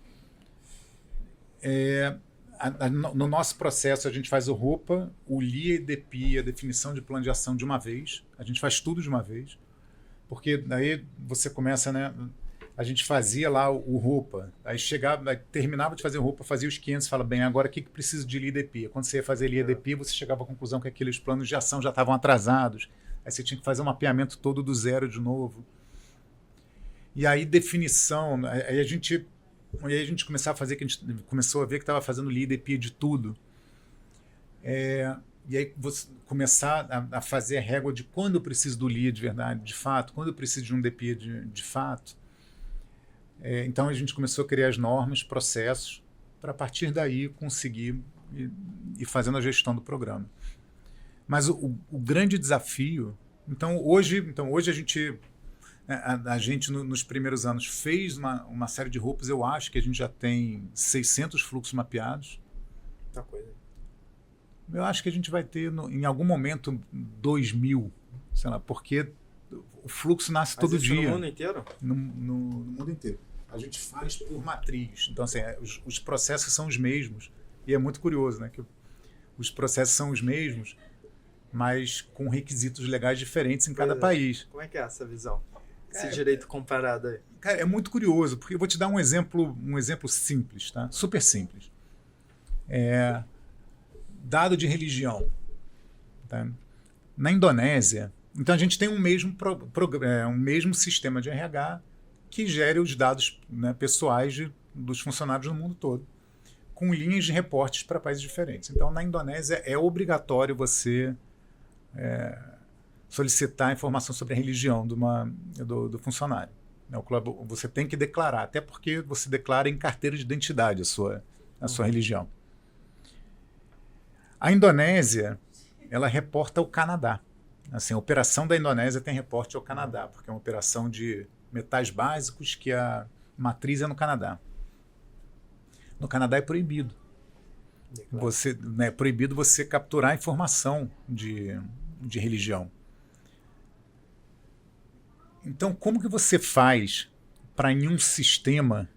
no nosso processo, a gente faz o roupa, o LIA e DPI, a definição de plano de ação de uma vez. A gente faz tudo de uma vez. Porque daí você começa, né? A gente fazia lá o roupa, aí chegava, aí terminava de fazer o roupa, fazia os 500 e fala, bem, agora o que precisa de LIA e DPI? Quando você ia fazer LIA e DPI, você chegava à conclusão que aqueles planos de ação já estavam atrasados. Aí você tinha que fazer um mapeamento todo do zero de novo. E aí definição, aí a gente começava a fazer, que a gente começou a ver que estava fazendo LIA e DPI de tudo. E aí você começar a fazer a régua de quando eu preciso do LIA de verdade, de fato, quando eu preciso de um DPI de fato. Então a gente começou a criar as normas, processos, para a partir daí conseguir ir fazendo a gestão do programa. Mas o grande desafio... Então hoje a gente nos primeiros anos fez uma série de roupas. Eu acho que a gente já tem 600 fluxos mapeados. Muita coisa. Eu acho que a gente vai ter, em algum momento, 2.000, sei lá, porque o fluxo nasce todo dia. No mundo inteiro? No mundo inteiro. A gente faz por matriz. Então, assim, os processos são os mesmos. E é muito curioso, né? Que os processos são os mesmos, mas com requisitos legais diferentes em cada país. Como é que é essa visão? Esse direito comparado aí? Cara, é muito curioso, porque eu vou te dar um exemplo simples, tá? Super simples. Dado de religião. Tá? Na Indonésia, então a gente tem um mesmo sistema de RH que gere os dados, né, pessoais dos funcionários no mundo todo, com linhas de reportes para países diferentes. Então, na Indonésia, é obrigatório você solicitar informação sobre a religião do funcionário. Você tem que declarar, até porque você declara em carteira de identidade a sua religião. A Indonésia, ela reporta ao Canadá. Assim, a operação da Indonésia tem reporte ao Canadá, porque é uma operação de metais básicos que a matriz é no Canadá. No Canadá é proibido. É proibido você capturar informação de religião. Então, como que você faz para em um sistema,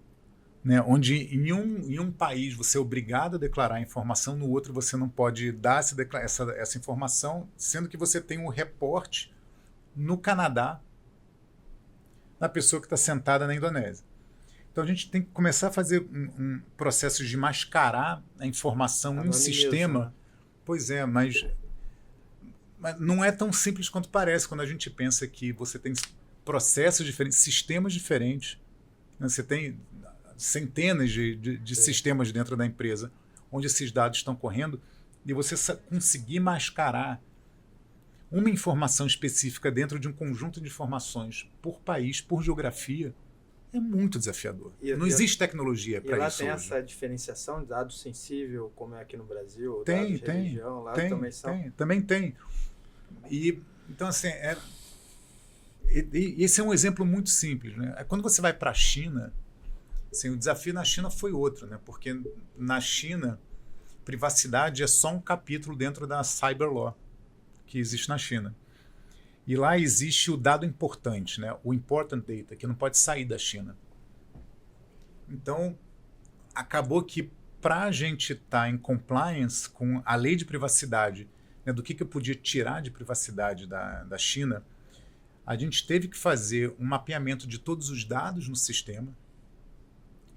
né, onde em um país você é obrigado a declarar a informação, no outro você não pode dar essa informação, sendo que você tem um reporte no Canadá da pessoa que está sentada na Indonésia. Então a gente tem que começar a fazer um processo de mascarar a informação em um sistema. Né? Pois é, mas não é tão simples quanto parece quando a gente pensa que você tem processos diferentes, sistemas diferentes. Né? Você tem centenas de sistemas dentro da empresa onde esses dados estão correndo e você conseguir mascarar uma informação específica dentro de um conjunto de informações por país, por geografia, é muito desafiador. Não existe tecnologia para isso. E lá tem hoje. essa diferenciação de dado sensível, como é aqui no Brasil, tem, dados de religião, lá também são? Também tem. E, então, assim, esse é um exemplo muito simples. Né? Quando você vai para a China, assim, o desafio na China foi outro, né? Porque na China, privacidade é só um capítulo dentro da Cyber Law que existe na China. E lá existe o dado importante, né? O important data, que não pode sair da China. Então, acabou que para a gente estar em compliance com a lei de privacidade, né, do que eu podia tirar de privacidade da China, a gente teve que fazer um mapeamento de todos os dados no sistema.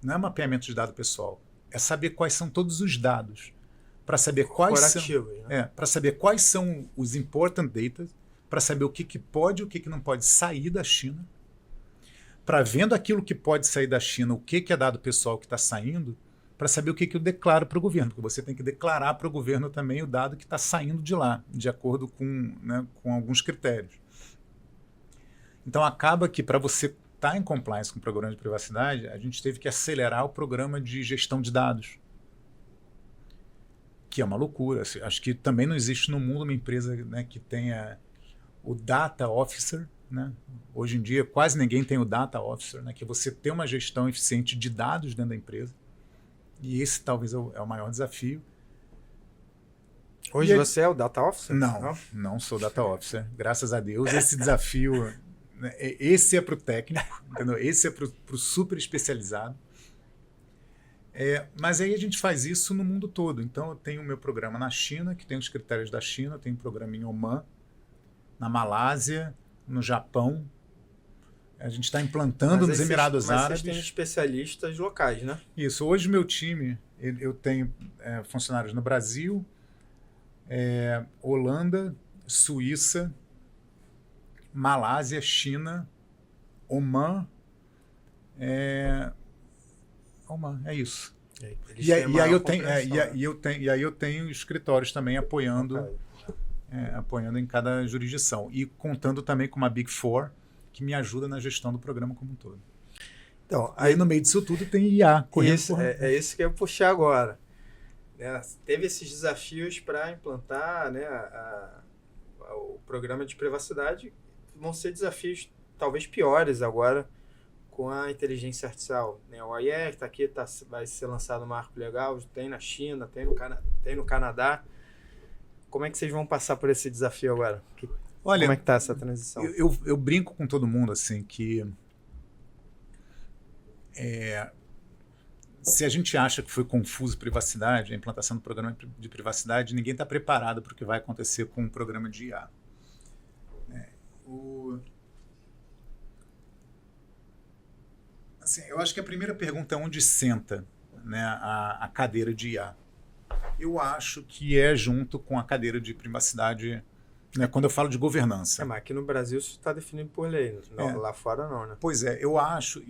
Não é mapeamento de dado pessoal, é saber quais são todos os dados, para saber quais são, né? Para saber quais são os important data, para saber o que pode e o que não pode sair da China, para vendo aquilo que pode sair da China, o que é dado pessoal que está saindo, para saber o que eu declaro para o governo, porque você tem que declarar para o governo também o dado que está saindo de lá, de acordo com, né, com alguns critérios. Então acaba que para você estar em compliance com o programa de privacidade, a gente teve que acelerar o programa de gestão de dados, que é uma loucura. Acho que também não existe no mundo uma empresa, né, que tenha o Data Officer. Né? Hoje em dia quase ninguém tem o Data Officer, né, que é você ter uma gestão eficiente de dados dentro da empresa. E esse talvez é o maior desafio. Hoje você é o Data Officer? Não sou Data Officer. Graças a Deus, esse desafio, né, esse é para o técnico, entendeu? Esse é para o super especializado. Mas aí a gente faz isso no mundo todo. Então eu tenho o meu programa na China, que tem os critérios da China, eu tenho um programa em Oman, na Malásia, no Japão. A gente está implantando nos Emirados Árabes. Mas vocês têm especialistas locais, né? Isso. Hoje meu time, eu tenho funcionários no Brasil, Holanda, Suíça, Malásia, China, Oman, Oman, é isso. E aí eu tenho escritórios também apoiando em cada jurisdição. E contando também com uma Big Four, que me ajuda na gestão do programa como um todo. Então, aí no meio disso tudo tem IA correndo. É isso que eu ia puxar agora. Teve esses desafios para implantar, né, o programa de privacidade. Vão ser desafios talvez piores agora com a inteligência artificial. Né? O AIR está aqui, vai ser lançado um marco legal, tem na China, tem no Canadá. Como é que vocês vão passar por esse desafio agora? Olha, como é que está essa transição? Eu brinco com todo mundo assim que se a gente acha que foi confuso privacidade, a implantação do programa de privacidade, ninguém está preparado para o que vai acontecer com o programa de IA. Assim, eu acho que a primeira pergunta é onde senta, né, a cadeira de IA. Eu acho que é junto com a cadeira de privacidade, né, quando eu falo de governança. Mas aqui no Brasil isso está definido por lei, lá fora não, né? Pois é, eu acho,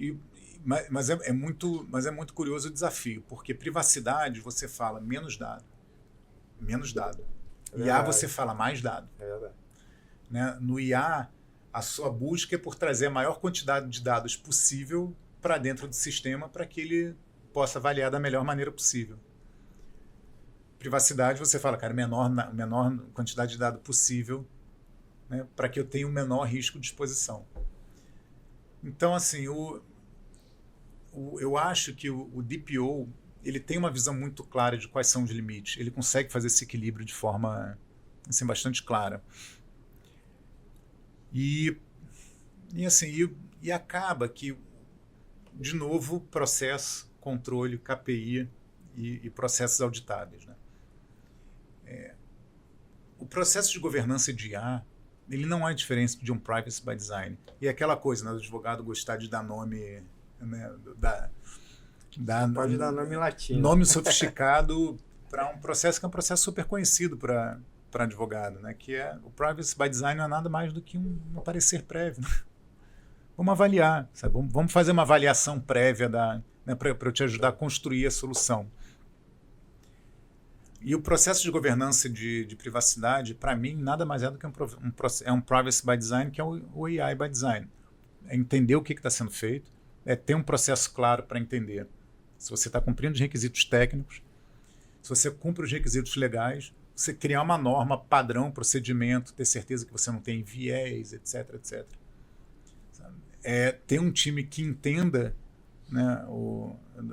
mas é muito curioso o desafio, porque privacidade você fala menos dado. IA você fala mais dado. É verdade. Né? No IA, a sua busca é por trazer a maior quantidade de dados possível para dentro do sistema para que ele possa avaliar da melhor maneira possível. Privacidade, você fala, cara, menor quantidade de dado possível, né, para que eu tenha o menor risco de exposição. Então, assim, eu acho que o DPO ele tem uma visão muito clara de quais são os limites. Ele consegue fazer esse equilíbrio de forma assim, bastante clara. E acaba que, de novo, processo, controle, KPI e processos auditáveis, né? O processo de governança de IA, ele não há diferença de um privacy by design. E é aquela coisa, né, do advogado gostar de dar nome, né, pode dar nome latino. Nome sofisticado para um processo que é um processo super conhecido para advogado, né, que é o privacy by design não é nada mais do que um parecer prévio. Né? Vamos avaliar, sabe? Vamos fazer uma avaliação prévia né, para eu te ajudar a construir a solução. E o processo de governança de privacidade, para mim, nada mais é do que um privacy by design, que é o AI by design. É entender o que está sendo feito, é ter um processo claro para entender se você está cumprindo os requisitos técnicos, se você cumpre os requisitos legais, você criar uma norma, padrão, procedimento, ter certeza que você não tem viés, etc, etc. Ter um time que entenda, né,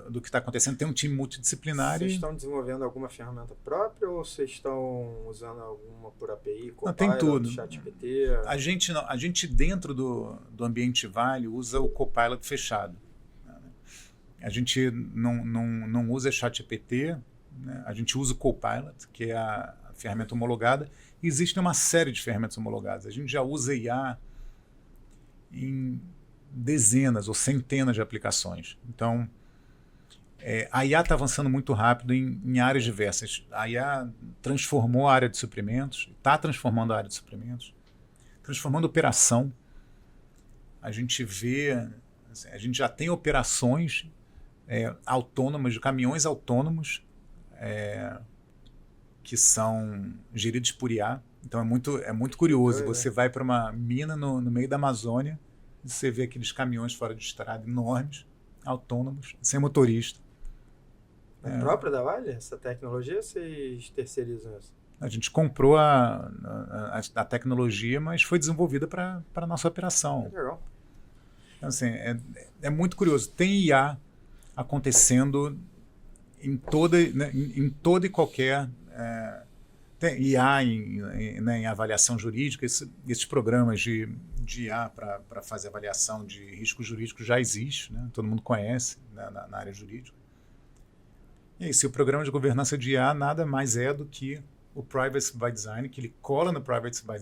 do que está acontecendo, tem um time multidisciplinar. Vocês estão desenvolvendo alguma ferramenta própria ou vocês estão usando alguma por API, Copilot, tem tudo. ChatGPT? A gente dentro do ambiente Vale usa o Copilot fechado. A gente não usa ChatGPT, né? A gente usa o Copilot, que é a ferramenta homologada. E existe uma série de ferramentas homologadas. A gente já usa IA em dezenas ou centenas de aplicações. Então, a IA está avançando muito rápido em áreas diversas. A IA transformou a área de suprimentos, está transformando a área de suprimentos, transformando a operação. A gente a gente já tem operações autônomas, de caminhões autônomos que são geridos por IA. Então é muito curioso. Você vai para uma mina no meio da Amazônia, você vê aqueles caminhões fora de estrada enormes, autônomos, sem motorista. É própria da Vale essa tecnologia ou vocês terceirizam isso? A gente comprou a tecnologia, mas foi desenvolvida para a nossa operação. Legal. Então, assim, é muito curioso. Tem IA acontecendo em toda e qualquer... tem IA em avaliação jurídica. Esses programas de IA para fazer avaliação de risco jurídico já existe, né? Todo mundo conhece, né, na área jurídica. E aí, o programa de governança de IA nada mais é do que o Privacy by Design, que ele cola no Privacy by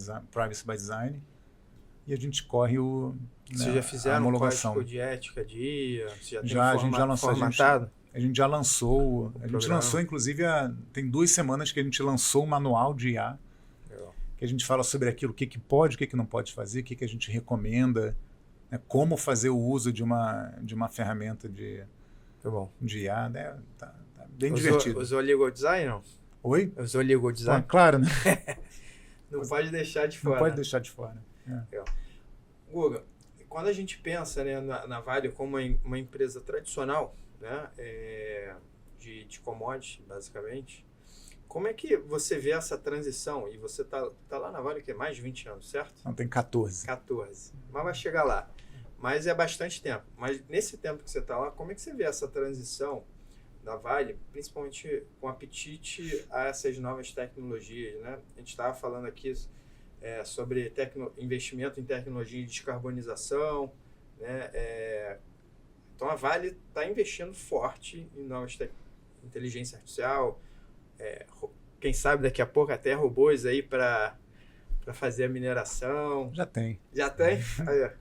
Design e a gente corre Vocês já fizeram um código de ética de IA? A gente já lançou formatado? A gente já lançou. A gente lançou, inclusive, tem 2 semanas que a gente lançou um manual de IA, que a gente fala sobre aquilo, o que pode, o que não pode fazer, o que a gente recomenda, né, como fazer o uso de uma ferramenta de IA, né? Tá bem divertido. Usou Legal Design, não? Oi? Usou Legal Design? Claro, né? Não pode deixar de fora. Não pode deixar de fora. Guga, quando a gente pensa, né, na Vale como uma empresa tradicional, né, de commodities, basicamente, como é que você vê essa transição? E você tá lá na Vale que é mais de 20 anos, certo? Não, tem 14. 14. Mas vai chegar lá. Mas é bastante tempo. Mas nesse tempo que você está lá, como é que você vê essa transição da Vale, principalmente com apetite a essas novas tecnologias, né? A gente estava falando aqui sobre investimento em tecnologia de descarbonização, né? Então a Vale está investindo forte em novas inteligência artificial, quem sabe daqui a pouco até robôs aí para fazer a mineração. Já tem. Já tem? Aí,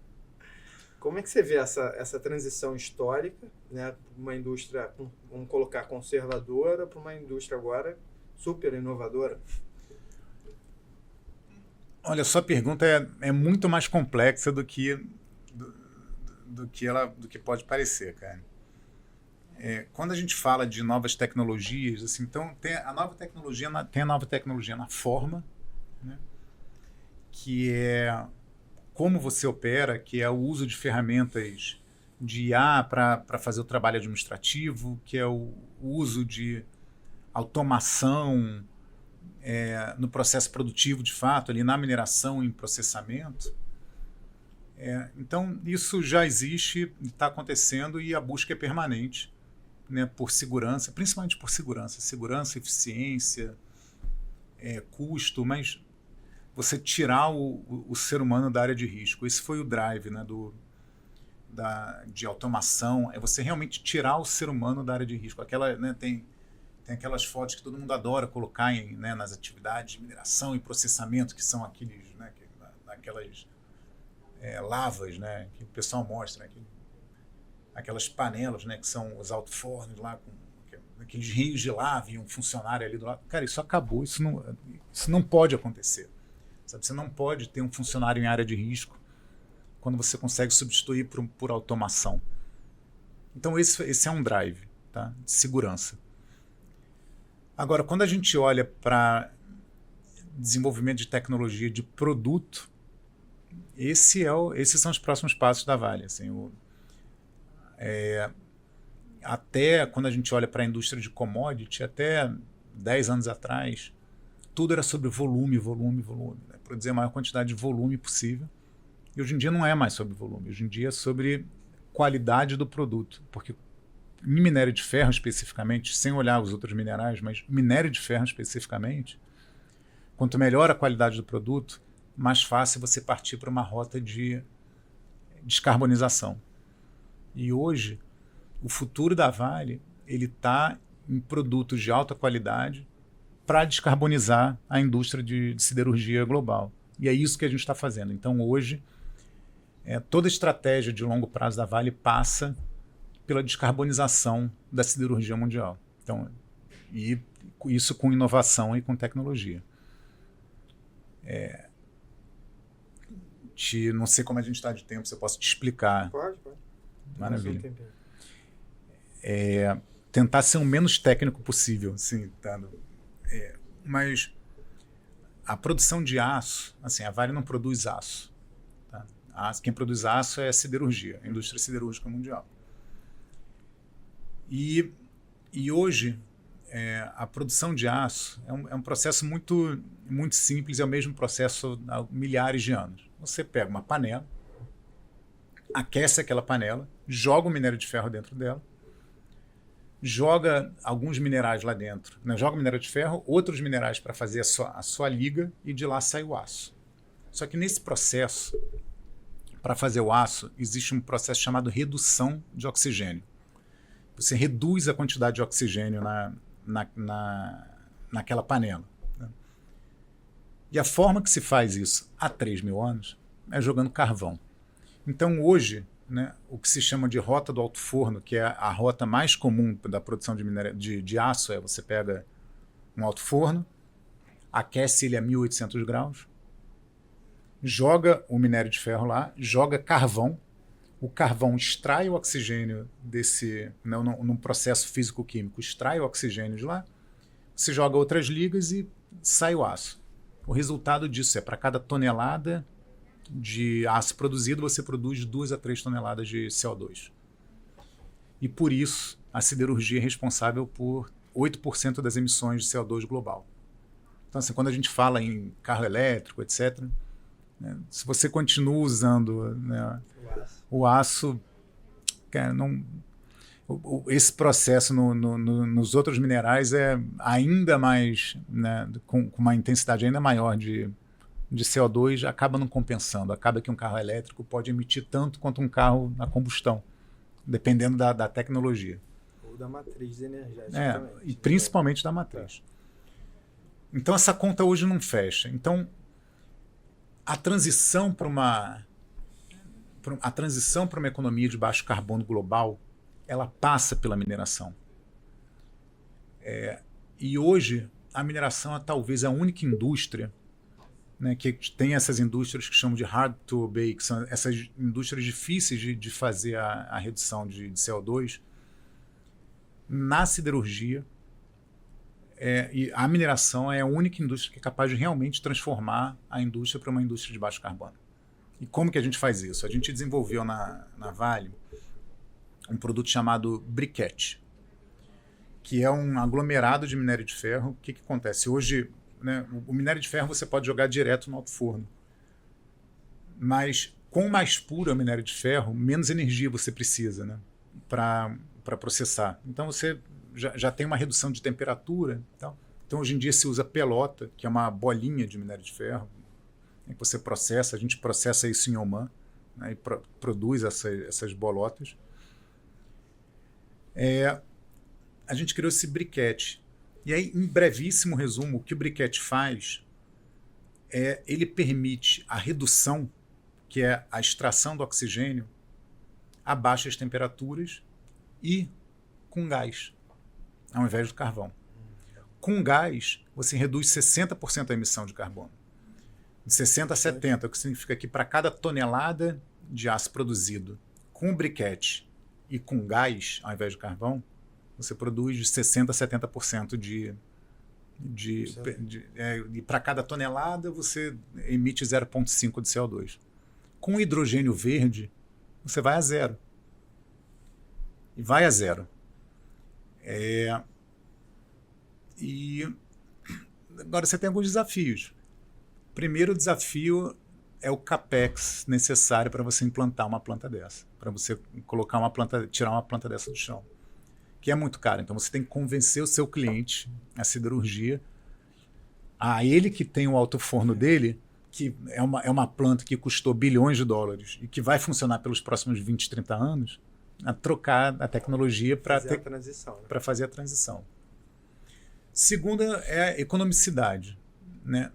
como é que você vê essa transição histórica, né, uma indústria, vamos colocar, conservadora, para uma indústria agora super inovadora? Olha, sua pergunta é muito mais complexa do que pode parecer, cara. Quando a gente fala de novas tecnologias, assim, então tem a nova tecnologia na forma, né, que é como você opera, que é o uso de ferramentas de IA para fazer o trabalho administrativo, que é o uso de automação no processo produtivo, de fato, ali na mineração e em processamento. Então, isso já existe, está acontecendo e a busca é permanente, né, por segurança, principalmente por segurança, eficiência, custo, mas você tirar o ser humano da área de risco. Esse foi o drive, né, de automação, é você realmente tirar o ser humano da área de risco. Né, tem aquelas fotos que todo mundo adora colocar né, nas atividades de mineração e processamento, que são aqueles, né, aquelas lavas, né, que o pessoal mostra, né, aquelas panelas, né, que são os alto-fornos lá, com aqueles rios de lava e um funcionário ali do lado. Cara, isso acabou, isso não pode acontecer. Sabe? Você não pode ter um funcionário em área de risco quando você consegue substituir por automação. Então esse é um drive, tá, de segurança. Agora, quando a gente olha desenvolvimento de tecnologia de produto, esses são os próximos passos da Vale. Assim, até quando a gente olha para a indústria de commodity, até 10 anos atrás, tudo era sobre volume, né? Produzir a maior quantidade de volume possível. E hoje em dia não é mais sobre volume, hoje em dia é sobre qualidade do produto. Porque em minério de ferro especificamente, sem olhar os outros minerais, mas minério de ferro especificamente, quanto melhor a qualidade do produto, mais fácil você partir para uma rota de descarbonização. E hoje, o futuro da Vale está em produtos de alta qualidade para descarbonizar a indústria de siderurgia global. E é isso que a gente está fazendo. Então, hoje, toda a estratégia de longo prazo da Vale passa pela descarbonização da siderurgia mundial. Então, e isso com inovação e com tecnologia. Não sei como a gente está de tempo, se eu posso te explicar. Pode. Maravilha. Tentar ser o menos técnico possível, assim, tá? Mas a produção de aço, assim, a Vale não produz aço. Tá? Quem produz aço é a siderurgia, a indústria siderúrgica mundial. E hoje, a produção de aço é um processo muito, muito simples, é o mesmo processo há milhares de anos. Você pega uma panela, aquece aquela panela, joga o minério de ferro dentro dela, joga alguns minerais lá dentro, né? Joga o minério de ferro, outros minerais para fazer a sua liga e de lá sai o aço. Só que nesse processo, para fazer o aço, existe um processo chamado redução de oxigênio. Você reduz a quantidade de oxigênio naquela panela. Né? E a forma que se faz isso há 3.000 anos é jogando carvão. Então hoje, né, o que se chama de rota do alto forno, que é a rota mais comum da produção de aço, você pega um alto forno, aquece ele a 1.800 graus, joga o minério de ferro lá, joga carvão, o carvão extrai o oxigênio num processo físico-químico, extrai o oxigênio de lá, você joga outras ligas e sai o aço. O resultado disso é, para cada tonelada de aço produzido, você produz 2 a 3 toneladas de CO2. E por isso, a siderurgia é responsável por 8% das emissões de CO2 global. Então, assim, quando a gente fala em carro elétrico, etc., né, se você continua usando, né, o aço, cara, esse processo nos outros minerais é ainda mais, né, com uma intensidade ainda maior de CO2, acaba não compensando. Acaba que um carro elétrico pode emitir tanto quanto um carro na combustão, dependendo da tecnologia. Ou da matriz energética. E principalmente da matriz. Então essa conta hoje não fecha. Então a transição para uma economia de baixo carbono global, ela passa pela mineração. E hoje a mineração é talvez a única indústria, né, que tem essas indústrias que chamam de hard to obey, que são essas indústrias difíceis de fazer a redução de CO2 na siderurgia. E a mineração é a única indústria que é capaz de realmente transformar a indústria para uma indústria de baixo carbono. E como que a gente faz isso? A gente desenvolveu na Vale um produto chamado briquete, que é um aglomerado de minério de ferro. O que acontece? Hoje, né, o minério de ferro você pode jogar direto no alto forno. Mas quanto mais puro é o minério de ferro, menos energia você precisa, né, para processar. Então você já tem uma redução de temperatura. Então hoje em dia se usa pelota, que é uma bolinha de minério de ferro, que você processa. A gente processa isso em Oman, né, e produz essas bolotas. A gente criou esse briquete. E aí, em brevíssimo resumo, o que o briquete faz ele permite a redução, que é a extração do oxigênio, a baixas temperaturas e com gás, ao invés do carvão. Com gás, você reduz 60% a emissão de carbono. De 60% a 70%, o que significa que para cada tonelada de aço produzido com briquete e com gás, ao invés de carvão, você produz de 60% a 70% e para cada tonelada você emite 0,5 de CO2. Com hidrogênio verde, você vai a zero. E vai a zero. E agora você tem alguns desafios. Primeiro desafio é o capex necessário para você implantar uma planta dessa, para você colocar tirar uma planta dessa do chão, que é muito caro. Então você tem que convencer o seu cliente, a siderurgia, a ele que tem o alto forno dele, que é uma planta que custou bilhões de dólares e que vai funcionar pelos próximos 20, 30 anos, a trocar a tecnologia para fazer a transição. Segunda é a economicidade, né?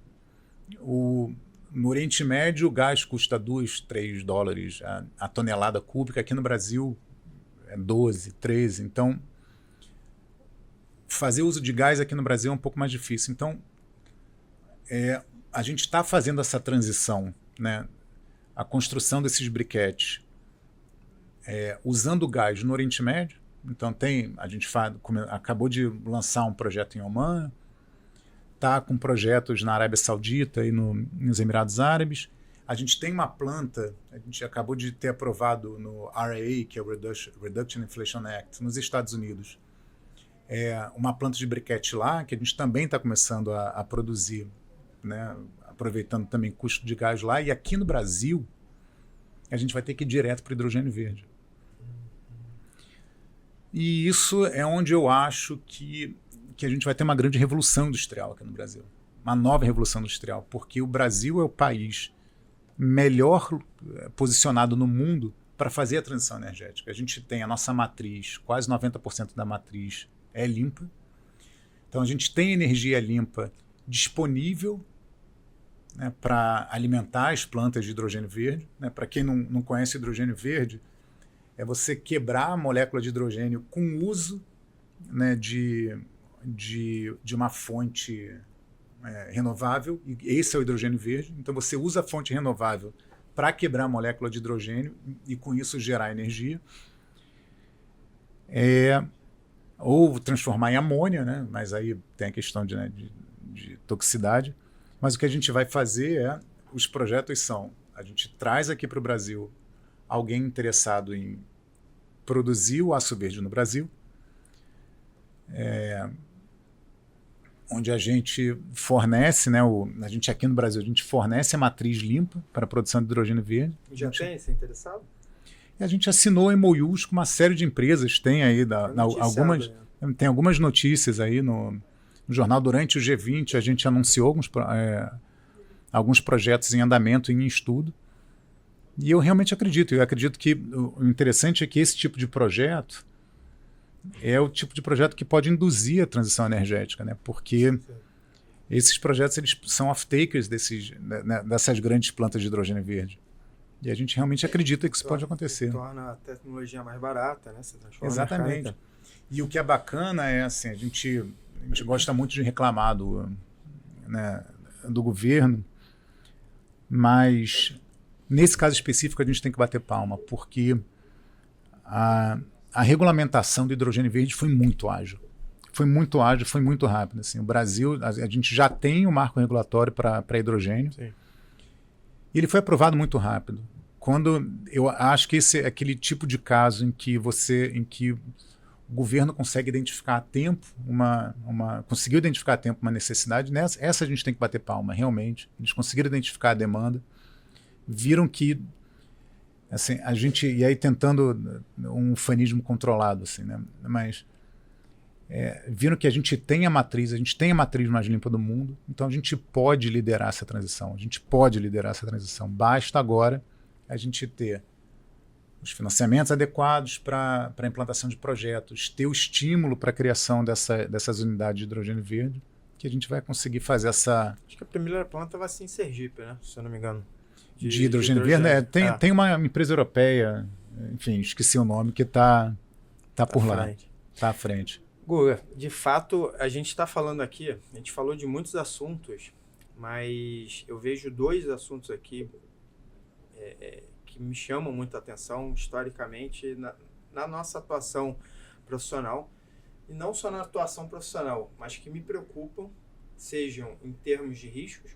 No Oriente Médio, o gás custa 2, 3 dólares a tonelada cúbica. Aqui no Brasil é 12, 13. Então, fazer uso de gás aqui no Brasil é um pouco mais difícil. Então, a gente está fazendo essa transição, né? A construção desses briquetes usando gás no Oriente Médio. Então, a gente acabou de lançar um projeto em Oman, está com projetos na Arábia Saudita e nos Emirados Árabes. A gente tem uma planta, a gente acabou de ter aprovado no RAA, que é o Reduction Inflation Act, nos Estados Unidos, uma planta de briquete lá, que a gente também está começando a produzir, né, aproveitando também custo de gás lá. E aqui no Brasil, a gente vai ter que ir direto para o hidrogênio verde. E isso é onde eu acho que a gente vai ter uma grande revolução industrial aqui no Brasil. Uma nova revolução industrial, porque o Brasil é o país melhor posicionado no mundo para fazer a transição energética. A gente tem a nossa matriz, quase 90% da matriz é limpa. Então a gente tem energia limpa disponível, né, para alimentar as plantas de hidrogênio verde. Né? Para quem não conhece hidrogênio verde, é você quebrar a molécula de hidrogênio com uso, né, de uma fonte renovável, e esse é o hidrogênio verde. Então você usa a fonte renovável para quebrar a molécula de hidrogênio e com isso gerar energia. Ou transformar em amônia, né? Mas aí tem a questão de toxicidade. Mas o que a gente vai fazer os projetos são, a gente traz aqui para o Brasil alguém interessado em produzir o aço verde no Brasil, onde a gente fornece, né, a gente aqui no Brasil, a gente fornece a matriz limpa para a produção de hidrogênio verde. Tem esse interessado? E a gente assinou MOUs com uma série de empresas, tem aí tem algumas notícias aí no jornal. Durante o G20 a gente anunciou alguns projetos em andamento e em estudo. E eu realmente acredito que o interessante é que esse tipo de projeto é o tipo de projeto que pode induzir a transição energética, né? Porque esses projetos eles são off-takers dessas grandes plantas de hidrogênio verde. E a gente realmente acredita que isso pode acontecer. Torna a tecnologia mais barata, né? Você transforma. Exatamente. E o que é bacana é assim, a gente gosta muito de reclamar do governo, mas nesse caso específico a gente tem que bater palma, porque a regulamentação do hidrogênio verde foi muito ágil. Foi muito rápido. Assim. O Brasil, a gente já tem um marco regulatório para hidrogênio. Sim. E ele foi aprovado muito rápido. Quando eu acho que esse é aquele tipo de caso em que o governo consegue identificar a tempo conseguiu identificar a tempo uma necessidade, essa a gente tem que bater palma, realmente. Eles conseguiram identificar a demanda, viram que assim, e aí tentando um ufanismo controlado, assim, né? Mas viram que a gente tem a matriz mais limpa do mundo, então a gente pode liderar essa transição, basta agora a gente ter os financiamentos adequados para a implantação de projetos, ter o estímulo para a criação dessas unidades de hidrogênio verde, que a gente vai conseguir fazer essa... Acho que a primeira planta vai ser em Sergipe, né? Se eu não me engano. De hidrogênio verde, tem uma empresa europeia, enfim, esqueci o nome, que tá por lá. Está à frente. Guga, de fato, a gente está falando aqui, a gente falou de muitos assuntos, mas eu vejo 2 assuntos aqui que me chamam muito a atenção historicamente na nossa atuação profissional, e não só na atuação profissional, mas que me preocupam, sejam em termos de riscos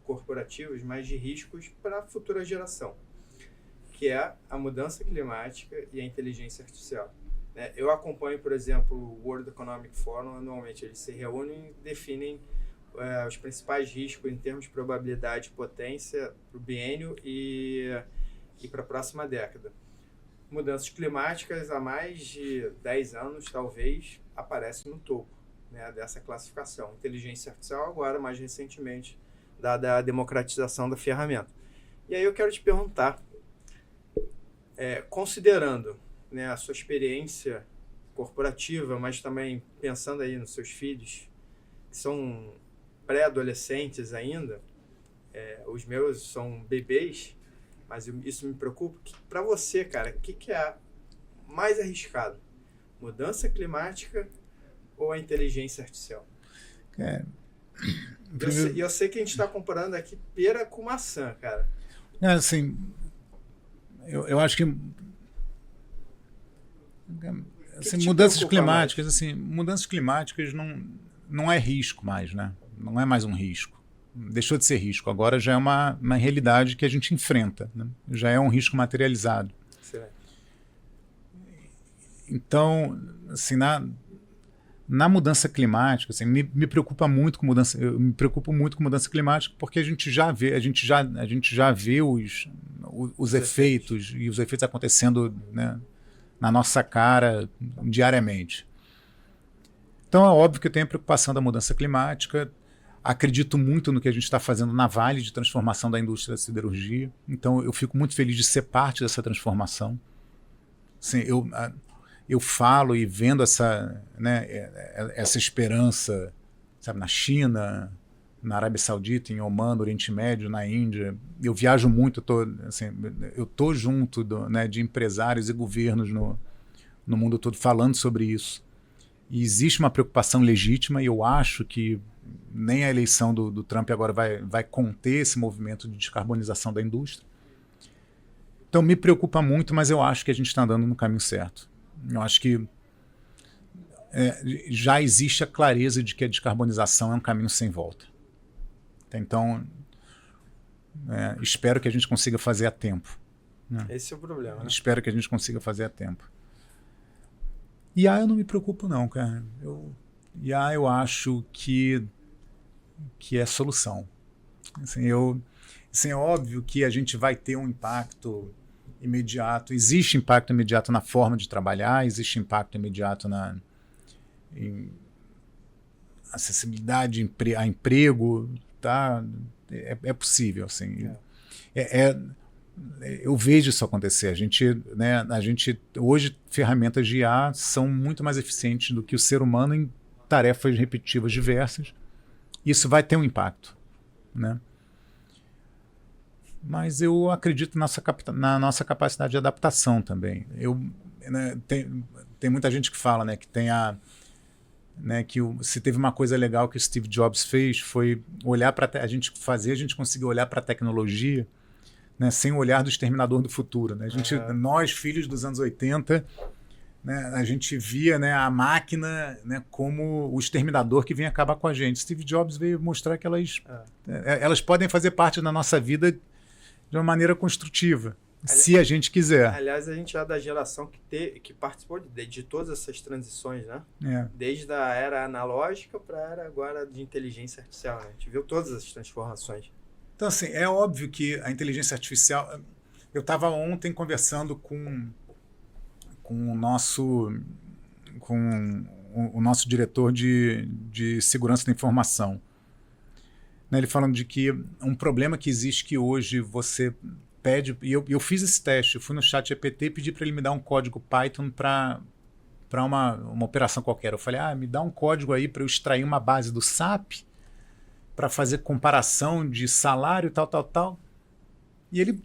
corporativos, mas de riscos para a futura geração, que é a mudança climática e a inteligência artificial. Eu acompanho, por exemplo, o World Economic Forum anualmente. Eles se reúnem e definem os principais riscos em termos de probabilidade e potência para o biênio e para a próxima década. Mudanças climáticas há mais de 10 anos, talvez, aparecem no topo, né, dessa classificação. Inteligência artificial agora, mais recentemente, dada a democratização da ferramenta. E aí eu quero te perguntar, considerando, né, a sua experiência corporativa, mas também pensando aí nos seus filhos, que são pré-adolescentes ainda, os meus são bebês, mas isso me preocupa. Para você, cara, o que é mais arriscado? Mudança climática ou a inteligência artificial? Eu sei que a gente está comparando aqui pera com maçã, cara. Assim, eu acho que assim, mudanças climáticas não é risco mais, né? Não é mais um risco. Deixou de ser risco. Agora já é uma realidade que a gente enfrenta, né? Já é um risco materializado. Certo. Então, assim, na mudança climática, assim, me preocupa muito com mudança. Eu me preocupo muito com mudança climática porque a gente já vê os efeitos e os efeitos acontecendo, né, na nossa cara diariamente. Então é óbvio que eu tenho a preocupação da mudança climática. Acredito muito no que a gente está fazendo na Vale de transformação da indústria da siderurgia. Então eu fico muito feliz de ser parte dessa transformação. Assim, eu falo e vendo essa esperança, sabe, na China, na Arábia Saudita, em Omã, no Oriente Médio, na Índia. Eu viajo muito, eu tô junto de empresários e governos no mundo todo falando sobre isso. E existe uma preocupação legítima, e eu acho que nem a eleição do Trump agora vai conter esse movimento de descarbonização da indústria. Então me preocupa muito, mas eu acho que a gente está andando no caminho certo. Eu acho que já existe a clareza de que a descarbonização é um caminho sem volta. Então, espero que a gente consiga fazer a tempo. Né? Esse é o problema, né? Espero que a gente consiga fazer a tempo. Eu não me preocupo não, cara. Eu acho que é solução. Assim, é óbvio que a gente vai ter um impacto imediato. Existe impacto imediato na forma de trabalhar, existe impacto imediato em acessibilidade a emprego, tá? É possível, assim. Eu vejo isso acontecer. A gente hoje, ferramentas de IA são muito mais eficientes do que o ser humano em tarefas repetitivas diversas. Isso vai ter um impacto, né? Mas eu acredito na nossa capacidade de adaptação também. Tem muita gente que fala, né, que se teve uma coisa legal que o Steve Jobs fez foi olhar para a gente conseguir olhar para a tecnologia, né, sem o olhar do exterminador do futuro, né? Nós, filhos dos anos 80, né, a gente via, né, a máquina, né, como o exterminador que vem acabar com a gente. Steve Jobs veio mostrar que elas podem fazer parte da nossa vida de uma maneira construtiva. se a gente quiser. Aliás, a gente é da geração que participou de todas essas transições, né? Desde a era analógica para a era agora de inteligência artificial, né? A gente viu todas as transformações. Então, assim, é óbvio que a inteligência artificial... Eu estava ontem conversando com o nosso diretor de segurança da informação. Né, ele falando de que um problema que existe que hoje você pede... E eu fiz esse teste, eu fui no ChatGPT e pedi para ele me dar um código Python para uma operação qualquer. Eu falei, me dá um código aí para eu extrair uma base do SAP para fazer comparação de salário, tal. E ele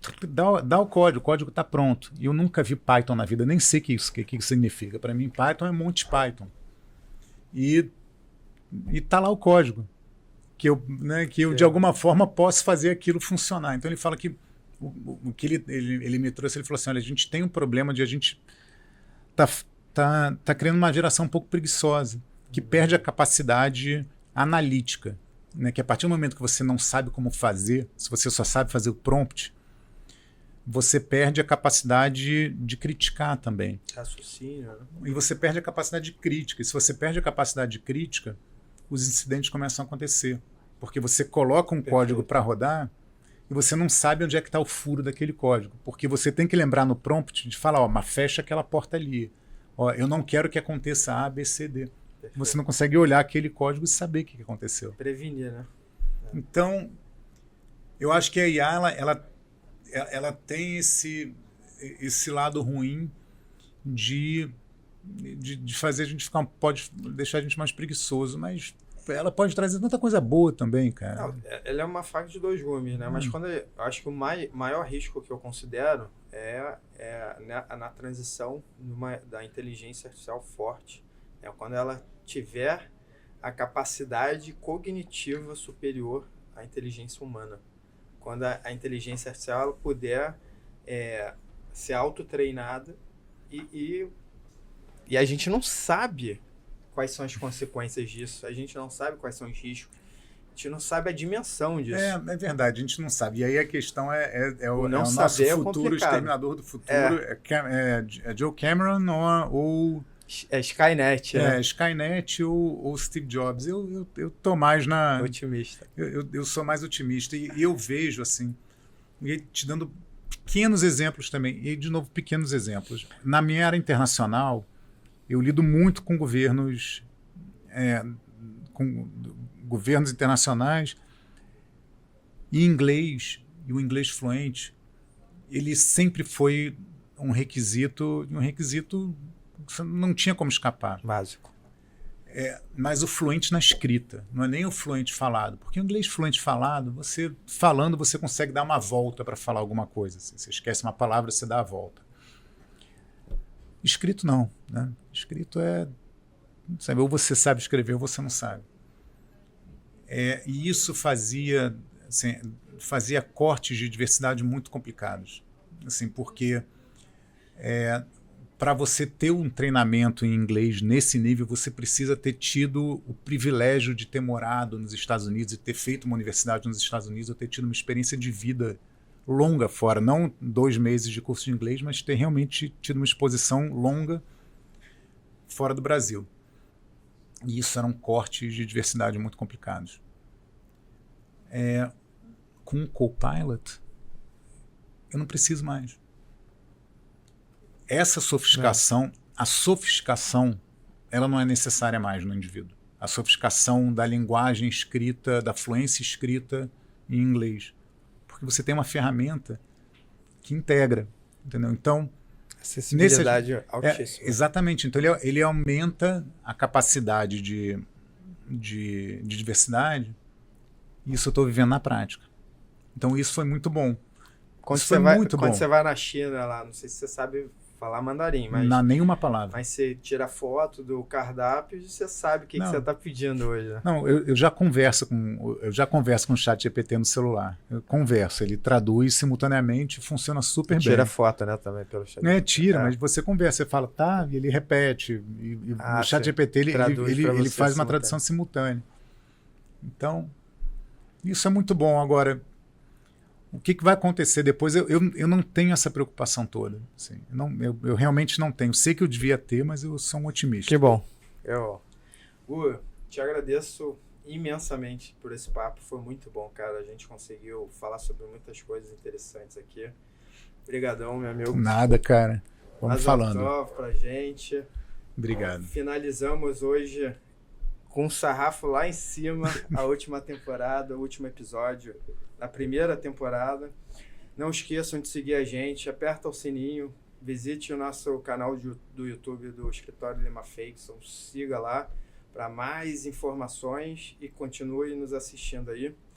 dá o código está pronto. E eu nunca vi Python na vida, nem sei o que isso significa. Para mim, Python é Monty Python. E está lá o código. Que eu de alguma forma, posso fazer aquilo funcionar. Então, ele fala que o que ele me trouxe, ele falou assim, olha, a gente tem um problema de a gente tá criando uma geração um pouco preguiçosa, que perde a capacidade analítica. Né, que a partir do momento que você não sabe como fazer, se você só sabe fazer o prompt, você perde a capacidade de criticar também. Raciocínio. Né? E você perde a capacidade de crítica. E se você perde a capacidade de crítica, os incidentes começam a acontecer. Porque você coloca um código para rodar e você não sabe onde é que está o furo daquele código. Porque você tem que lembrar no prompt de falar, mas fecha aquela porta ali. Eu não quero que aconteça A, B, C, D. Você não consegue olhar aquele código e saber o que aconteceu. Prevenir, né? Então, eu acho que a IA ela tem esse lado ruim de fazer a gente pode deixar a gente mais preguiçoso, mas ela pode trazer tanta coisa boa também, cara. Não, ela é uma faca de dois gumes, né? Mas eu acho que o maior risco que eu considero é na transição da inteligência artificial forte. Quando ela tiver a capacidade cognitiva superior à inteligência humana. Quando a inteligência artificial ela puder ser autotreinada e a gente não sabe quais são as consequências disso, a gente não sabe quais são os riscos, a gente não sabe a dimensão disso. É verdade, a gente não sabe. E aí a questão é o nosso futuro, o Exterminador do Futuro. É Joe Cameron ou Skynet, né? Skynet ou Steve Jobs. Eu tô mais na... Otimista. Eu sou mais otimista. E eu vejo, assim, e te dando pequenos exemplos também. E, de novo, pequenos exemplos. Na minha área internacional, eu lido muito com governos internacionais e inglês, e o inglês fluente, ele sempre foi um requisito não tinha como escapar. Básico. Mas o fluente na escrita, não é nem o fluente falado. Porque o inglês fluente falado, você consegue dar uma volta para falar alguma coisa. Assim, você esquece uma palavra, você dá a volta. Escrito não. Né? Escrito sabe, ou você sabe escrever ou você não sabe. E isso fazia cortes de diversidade muito complicados. Assim, porque... para você ter um treinamento em inglês nesse nível, você precisa ter tido o privilégio de ter morado nos Estados Unidos e ter feito uma universidade nos Estados Unidos, ou ter tido uma experiência de vida longa fora, não 2 meses de curso de inglês, mas ter realmente tido uma exposição longa fora do Brasil. E isso eram cortes de diversidade muito complicados. Com o Copilot, eu não preciso mais. Essa sofisticação, a sofisticação, ela não é necessária mais no indivíduo. A sofisticação da linguagem escrita, da fluência escrita em inglês. Porque você tem uma ferramenta que integra, entendeu? Então, acessibilidade altíssima. Exatamente. Então, ele aumenta a capacidade de diversidade, e isso eu estou vivendo na prática. Então, isso foi muito bom. Quando você vai na China, lá, não sei se você sabe falar mandarim, mas... Não, nenhuma palavra. Mas você tira foto do cardápio e você sabe o que você está pedindo hoje. Né? Não, eu já converso com o ChatGPT no celular. Eu converso, ele traduz simultaneamente, funciona super bem. Tira foto, né, também pelo ChatGPT. Tira, mas você conversa, você fala, tá, e ele repete. E o ChatGPT, ele faz uma tradução simultânea. Então, isso é muito bom. Agora, O que vai acontecer depois, eu não tenho essa preocupação toda. Assim, eu realmente não tenho. Sei que eu devia ter, mas eu sou um otimista. Que bom. Gu, te agradeço imensamente por esse papo. Foi muito bom, cara. A gente conseguiu falar sobre muitas coisas interessantes aqui. Obrigadão, meu amigo. Nada, cara. Vamos falando. Pra gente. Obrigado. Finalizamos hoje com um sarrafo lá em cima, a última temporada, o último episódio da primeira temporada. Não esqueçam de seguir a gente, aperta o sininho, visite o nosso canal do YouTube do Escritório Lima Feixson, siga lá para mais informações e continue nos assistindo aí.